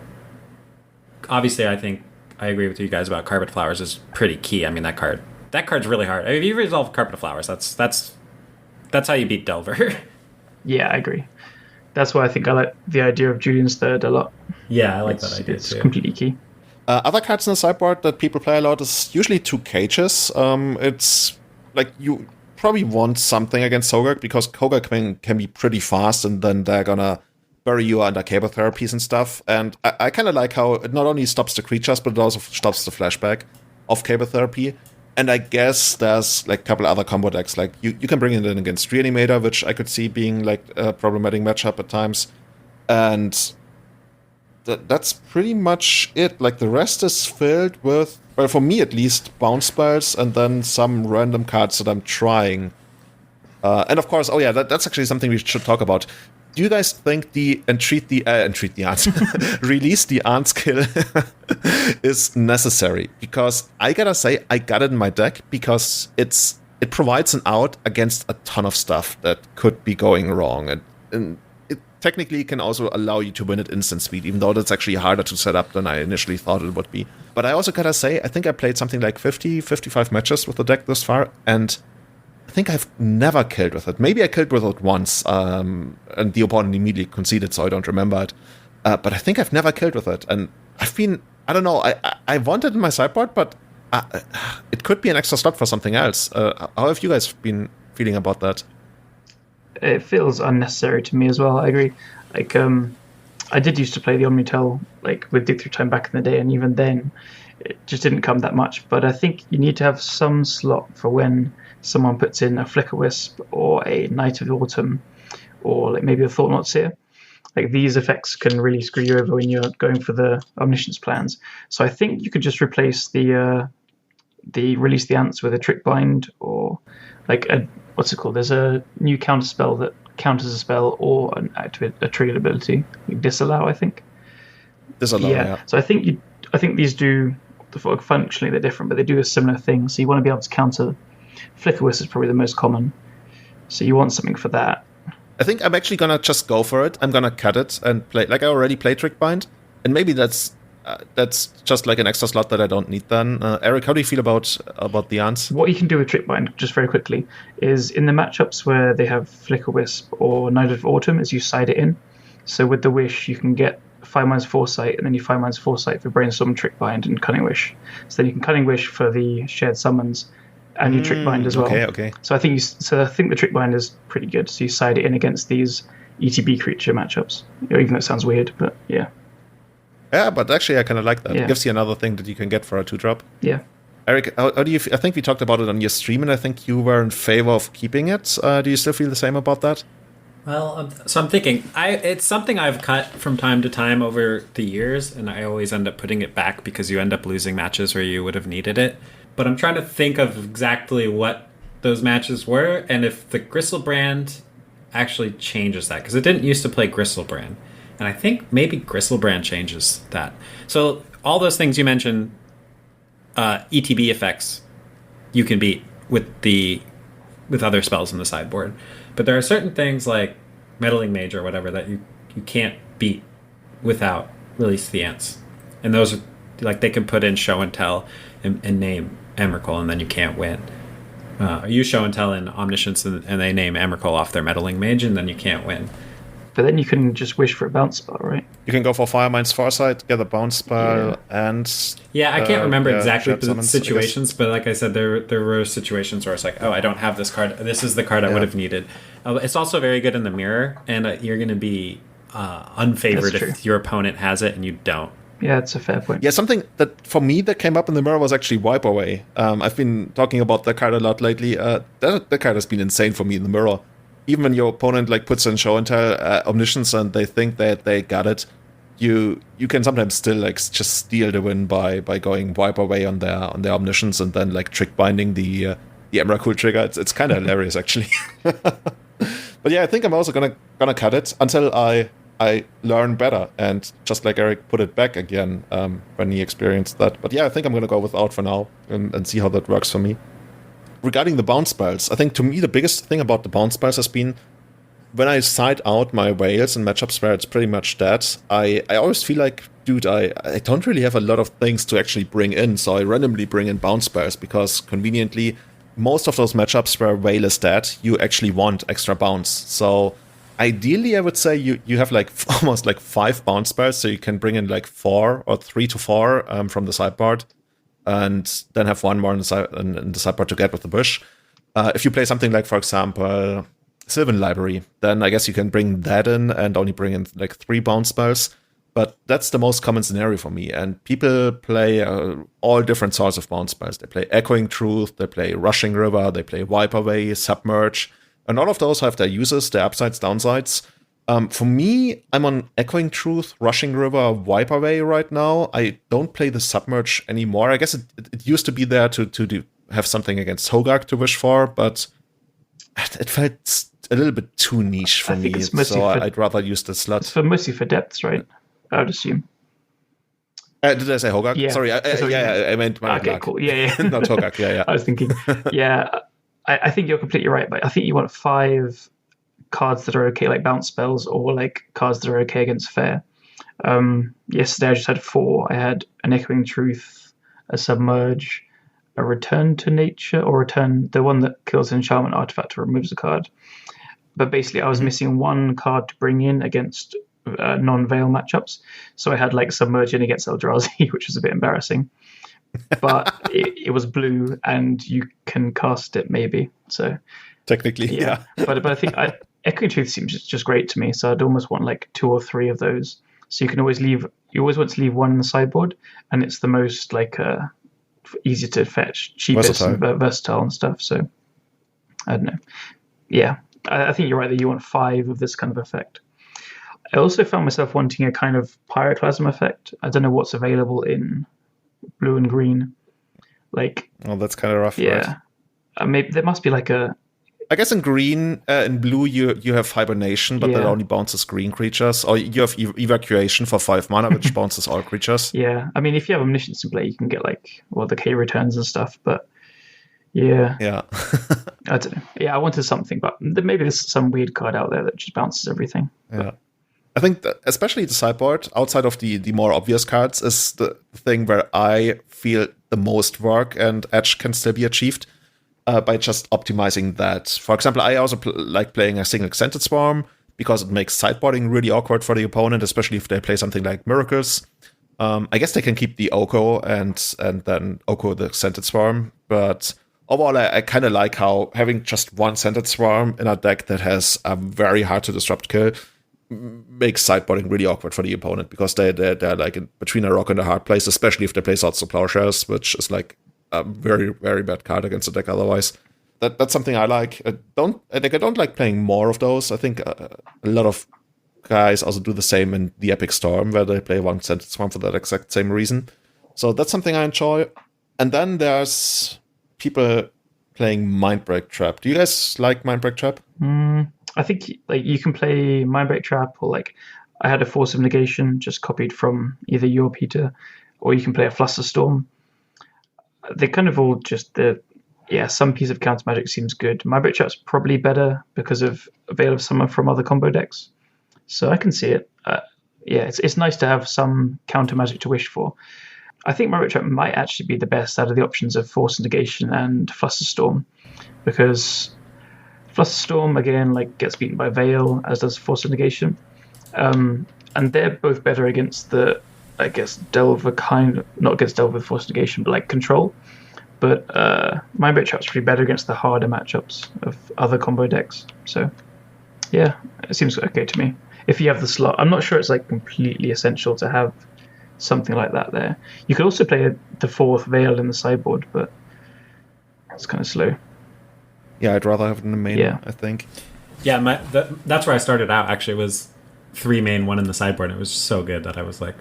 obviously I think I agree with you guys about Carpet Flowers is pretty key. I mean, that card's really hard. I mean, if you resolve Carpet Flowers, that's how you beat Delver. Yeah, I agree. That's why I think I like the idea of Julian's Third a lot. Yeah, I like that idea it's too. It's completely key. Other cards in the sideboard that people play a lot is usually 2 Cages. It's like you probably want something against Hogak, because Hogak can be pretty fast, and then they're gonna bury you under cable therapies and stuff. And I kind of like how it not only stops the creatures, but it also stops the flashback of cable therapy. And I guess there's like a couple other combo decks. Like you can bring it in against Reanimator, which I could see being like a problematic matchup at times. And that's pretty much it. Like the rest is filled with, well, for me at least, bounce spells and then some random cards that I'm trying. And of course, that's actually something we should talk about. Do you guys think the release the Aunt skill is necessary? Because I gotta say, I got it in my deck because it provides an out against a ton of stuff that could be going wrong, and it technically can also allow you to win at instant speed, even though that's actually harder to set up than I initially thought it would be. But I also gotta say, I think I played something like 55 matches with the deck this far, and I think I've never killed with it. Maybe I killed with it once, and the opponent immediately conceded, so I don't remember it. But I think I've never killed with it. And I've I don't know. I want it in my sideboard, but it could be an extra slot for something else. How have you guys been feeling about that? It feels unnecessary to me as well. I agree. Like, I did used to play the OmniTell like with Dig Through Time back in the day, and even then, it just didn't come that much. But I think you need to have some slot for when someone puts in a Flicker Wisp or a Night of Autumn, or like maybe a Thought Not Seer. Like these effects can really screw you over when you're going for the Omniscience plans. So I think you could just replace the Release the Ants with a Trick Bind, or like what's it called? There's a new counter spell that counters a spell or a triggered ability. Like Disallow, I think. Disallow, yeah. So I think these do functionally they're different, but they do a similar thing. So you want to be able to counter. Flicker Wisp is probably the most common. So you want something for that. I think I'm actually gonna just go for it. I'm gonna cut it and play. Like I already played Trick Bind, and maybe that's just like an extra slot that I don't need. Then, Eric, how do you feel about the ants? What you can do with Trick Bind, just very quickly, is in the matchups where they have Flicker Wisp or Night of Autumn, is you side it in. So with the Wish, you can get 5- Foresight, and then you 5- Foresight for Brainstorm, Trick Bind, and Cunning Wish. So then you can Cunning Wish for the shared summons. And you Trick Bind as well. Okay. So I think the Trick Bind is pretty good. So you side it in against these ETB creature matchups. Even though it sounds weird, but yeah. Yeah, but actually I kind of like that. Yeah. It gives you another thing that you can get for a 2-drop. Yeah. Eric, how do you? I think we talked about it on your stream, and I think you were in favor of keeping it. Do you still feel the same about that? Well, so I'm thinking, it's something I've cut from time to time over the years, and I always end up putting it back because you end up losing matches where you would have needed it. But I'm trying to think of exactly what those matches were, and if the Gristlebrand actually changes that, because it didn't used to play Gristlebrand, and I think maybe Gristlebrand changes that. So all those things you mentioned, ETB effects, you can beat with other spells in the sideboard, but there are certain things like Meddling Mage or whatever that you can't beat without Release the Ants, and those are like they can put in Show and Tell and name Emrakul, and then you can't win. You Show and Tell in Omniscience, and they name Emrakul off their Meddling Mage, and then you can't win. But then you can just wish for a bounce spell, right? You can go for Firemind's Foresight, get a bounce spell, and... Yeah, I can't remember exactly the situations, but like I said, there were situations where it's like, oh, I don't have this card. This is the card I would have needed. It's also very good in the mirror, and you're going to be unfavored if your opponent has it and you don't. Yeah, it's a fair point. Yeah, something that, for me, that came up in the mirror was actually Wipe Away. I've been talking about that card a lot lately. That card has been insane for me in the mirror. Even when your opponent like puts in Show and Tell Omniscience and they think that they got it, you can sometimes still like just steal the win by going Wipe Away on their Omniscience and then like Trick Binding the Emrakul trigger. It's kind of hilarious, actually. But yeah, I think I'm also gonna cut it until I learn better, and just like Eric, put it back again when he experienced that. But yeah, I think I'm going to go without for now and see how that works for me. Regarding the bounce spells, I think to me the biggest thing about the bounce spells has been when I side out my whales in matchups where it's pretty much dead, I always feel like, dude, I don't really have a lot of things to actually bring in, so I randomly bring in bounce spells because conveniently most of those matchups where whale is dead, you actually want extra bounce. So ideally, I would say you have like almost like 5 bounce spells, so you can bring in like 4 or 3 to 4 from the sideboard, and then have 1 more in the sideboard to get with the bush. If you play something like, for example, Sylvan Library, then I guess you can bring that in and only bring in like 3 bounce spells. But that's the most common scenario for me. And people play all different sorts of bounce spells. They play Echoing Truth, they play Rushing River, they play Wipe Away, Submerge. And all of those have their uses, their upsides, downsides. For me, I'm on Echoing Truth, Rushing River, Wipe Away right now. I don't play the Submerge anymore. I guess it used to be there to have something against Hogak to wish for, but it felt a little bit too niche for me. So I'd rather use the slot. It's mostly for depths, right? I would assume. Did I say Hogak? Yeah. Sorry, I meant okay, cool. Yeah. Not Hogak, yeah. I was thinking, yeah, I think you're completely right, but I think you want 5 cards that are okay, like bounce spells, or like cards that are okay against fair. Yesterday I just had 4. I had an Echoing Truth, a Submerge, a Return to Nature, or the one that kills an enchantment artifact or removes a card. But basically I was missing 1 card to bring in against non-Veil matchups. So I had like Submerging against Eldrazi, which was a bit embarrassing. But it was blue, and you can cast it maybe. So technically, yeah. but I think Echoing Truth seems just great to me. So I'd almost want like 2 or 3 of those. So you always want to leave one in the sideboard, and it's the most like easy to fetch, cheapest, versatile and stuff. So I don't know. Yeah, I think you're right that you want 5 of this kind of effect. I also found myself wanting a kind of Pyroclasm effect. I don't know what's available in blue and green. Like, well, that's kind of rough. Yeah, right? Maybe there must be like a. I guess in green, in blue, you have Hibernation, but that only bounces green creatures. Or you have Evacuation for 5 mana, which bounces all creatures. Yeah, I mean, if you have Omniscience in play, you can get like the K returns and stuff. But yeah, I don't know. Yeah, I wanted something, but maybe there's some weird card out there that just bounces everything. Yeah. I think that especially the sideboard, outside of the more obvious cards, is the thing where I feel the most work and edge can still be achieved by just optimizing that. For example, I also like playing a single Scented Swarm because it makes sideboarding really awkward for the opponent, especially if they play something like Miracles. I guess they can keep the Oko and then Oko the Scented Swarm, but overall, I kind of like how having just one Scented Swarm in a deck that has a very hard to disrupt kill makes sideboarding really awkward for the opponent because they're like in between a rock and a hard place, especially if they play Swords to Plowshares, which is like a very, very bad card against the deck otherwise. That's something I like. I don't like playing more of those. I think a lot of guys also do the same in the Epic Storm, where they play one Scented Swarm for that exact same reason. So that's something I enjoy. And then there's people playing Mindbreak Trap. Do you guys like Mindbreak Trap? I think like you can play Mindbreak Trap, or like I had a Force of Negation just copied from either you or Peter, or you can play a Flusterstorm. They kind of all just some piece of counter magic seems good. Mindbreak Trap's probably better because of Veil of Summer from other combo decks, so I can see it. It's nice to have some counter magic to wish for. I think Mindbreak Trap might actually be the best out of the options of Force of Negation and Flusterstorm, because Flusterstorm, again, like gets beaten by Veil, as does Force of Negation. And they're both better against the, I guess, Delver not against Delver with Force of Negation, but like Control. But Mindbreak Trap's pretty better against the harder matchups of other combo decks. So, yeah, it seems okay to me. If you have the slot, I'm not sure it's like completely essential to have something like that there. You could also play the 4th Veil in the sideboard, but it's kind of slow. Yeah, I'd rather have it in the main, I think. Yeah, that's where I started out, actually, was 3 main, 1 in the sideboard, and it was so good that I was like,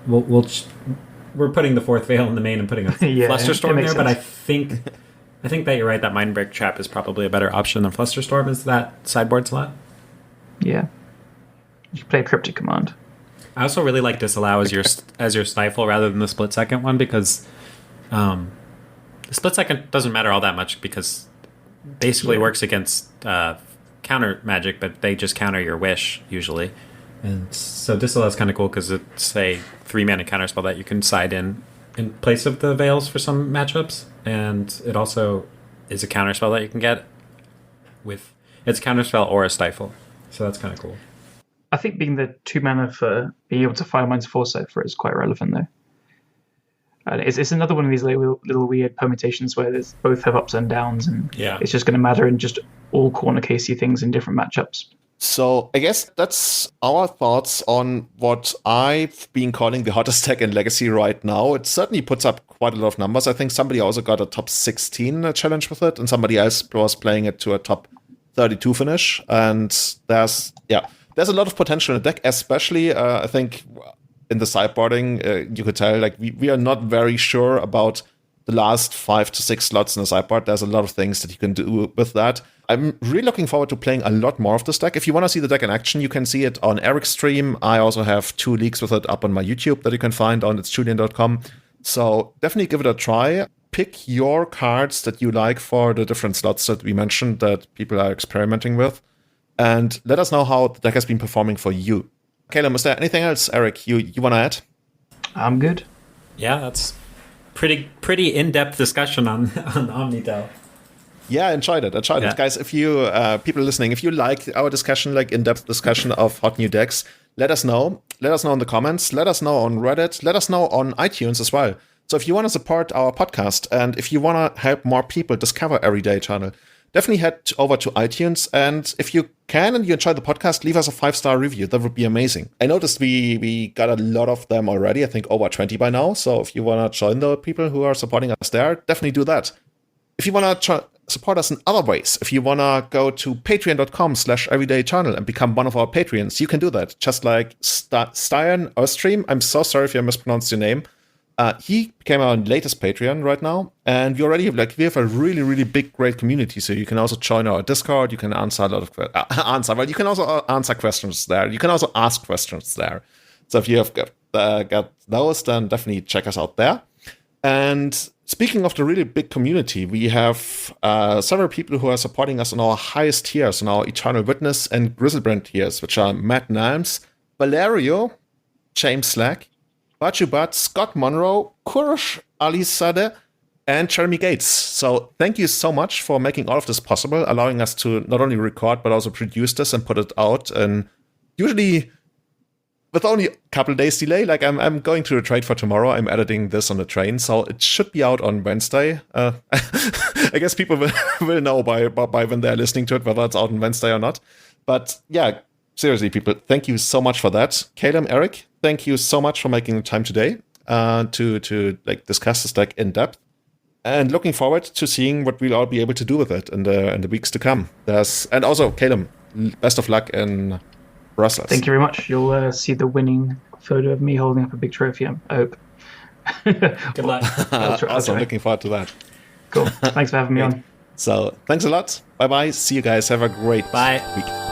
we're putting the 4th Veil in the main and putting a Flusterstorm there, but I think that you're right, that Mindbreak Trap is probably a better option than Flusterstorm is that sideboard slot. Yeah. You can play a Cryptic Command. I also really like Disallow as your Stifle rather than the Split Second one, because the Split Second doesn't matter all that much because basically works against counter magic, but they just counter your Wish usually. And so Disallow is kind of cool because it's a 3-mana counterspell that you can side in place of the Veils for some matchups, and it also is a counterspell that you can get with it's a counterspell or a Stifle. So that's kind of cool. I think being the 2 mana for being able to Firemind's Foresight for it is quite relevant, though. It's another one of these little weird permutations where there's both have ups and downs, and it's just going to matter in just all corner casey things in different matchups. So I guess that's our thoughts on what I've been calling the hottest deck in Legacy right now. It certainly puts up quite a lot of numbers. I think somebody also got a top 16 challenge with it, and somebody else was playing it to a top 32 finish. And there's a lot of potential in the deck, especially I think in the sideboarding, you could tell like we are not very sure about the last 5 to 6 slots in the sideboard. There's a lot of things that you can do with that. I'm really looking forward to playing a lot more of this deck. If you want to see the deck in action, you can see it on Eric's stream. I also have 2 leaks with it up on my YouTube that you can find on itsjulian.com. So definitely give it a try. Pick your cards that you like for the different slots that we mentioned that people are experimenting with. And let us know how the deck has been performing for you. Callum, is there anything else, Eric, you want to add? I'm good. Yeah, that's pretty in-depth discussion on OmniTell. Yeah, I enjoyed it. Guys, if you, people listening, if you like our discussion, like in-depth discussion of hot new decks, let us know. Let us know in the comments. Let us know on Reddit. Let us know on iTunes as well. So if you want to support our podcast and if you want to help more people discover Everyday Eternal, definitely head over to iTunes. And if you can and you enjoy the podcast, leave us a 5-star review. That would be amazing. I noticed we got a lot of them already. I think over 20 by now. So if you want to join the people who are supporting us there, definitely do that. If you want to support us in other ways, if you want to go to patreon.com/everydayeternal and become one of our Patreons, you can do that. Just like Stian Ostream. I'm so sorry if I mispronounced your name. He became our latest Patreon right now, and we already have we have a really, really big, great community. So you can also join our Discord. You can answer a lot of you can also answer questions there. You can also ask questions there. So if you have got those, then definitely check us out there. And speaking of the really big community, we have several people who are supporting us on our highest tiers, on our Eternal Witness and Grizzlebrand tiers, which are Matt Nalms, Valerio, James Slack, Bachubat, Scott Monroe, Kurush Ali Sadeh, and Jeremy Gates. So thank you so much for making all of this possible, allowing us to not only record, but also produce this and put it out. And usually with only a couple days delay, like I'm going to the trade for tomorrow. I'm editing this on the train, so it should be out on Wednesday. I guess people will know by when they're listening to it, whether it's out on Wednesday or not. But yeah, seriously, people, thank you so much for that. Callum, Eric, thank you so much for making the time today to discuss this deck in depth. And looking forward to seeing what we'll all be able to do with it in the weeks to come. And also, Callum, best of luck in Brussels. Thank you very much. You'll see the winning photo of me holding up a big trophy, I hope. Good luck. Awesome, looking forward to that. Cool. Thanks for having me on. So, thanks a lot. Bye-bye. See you guys. Have a great Bye. week.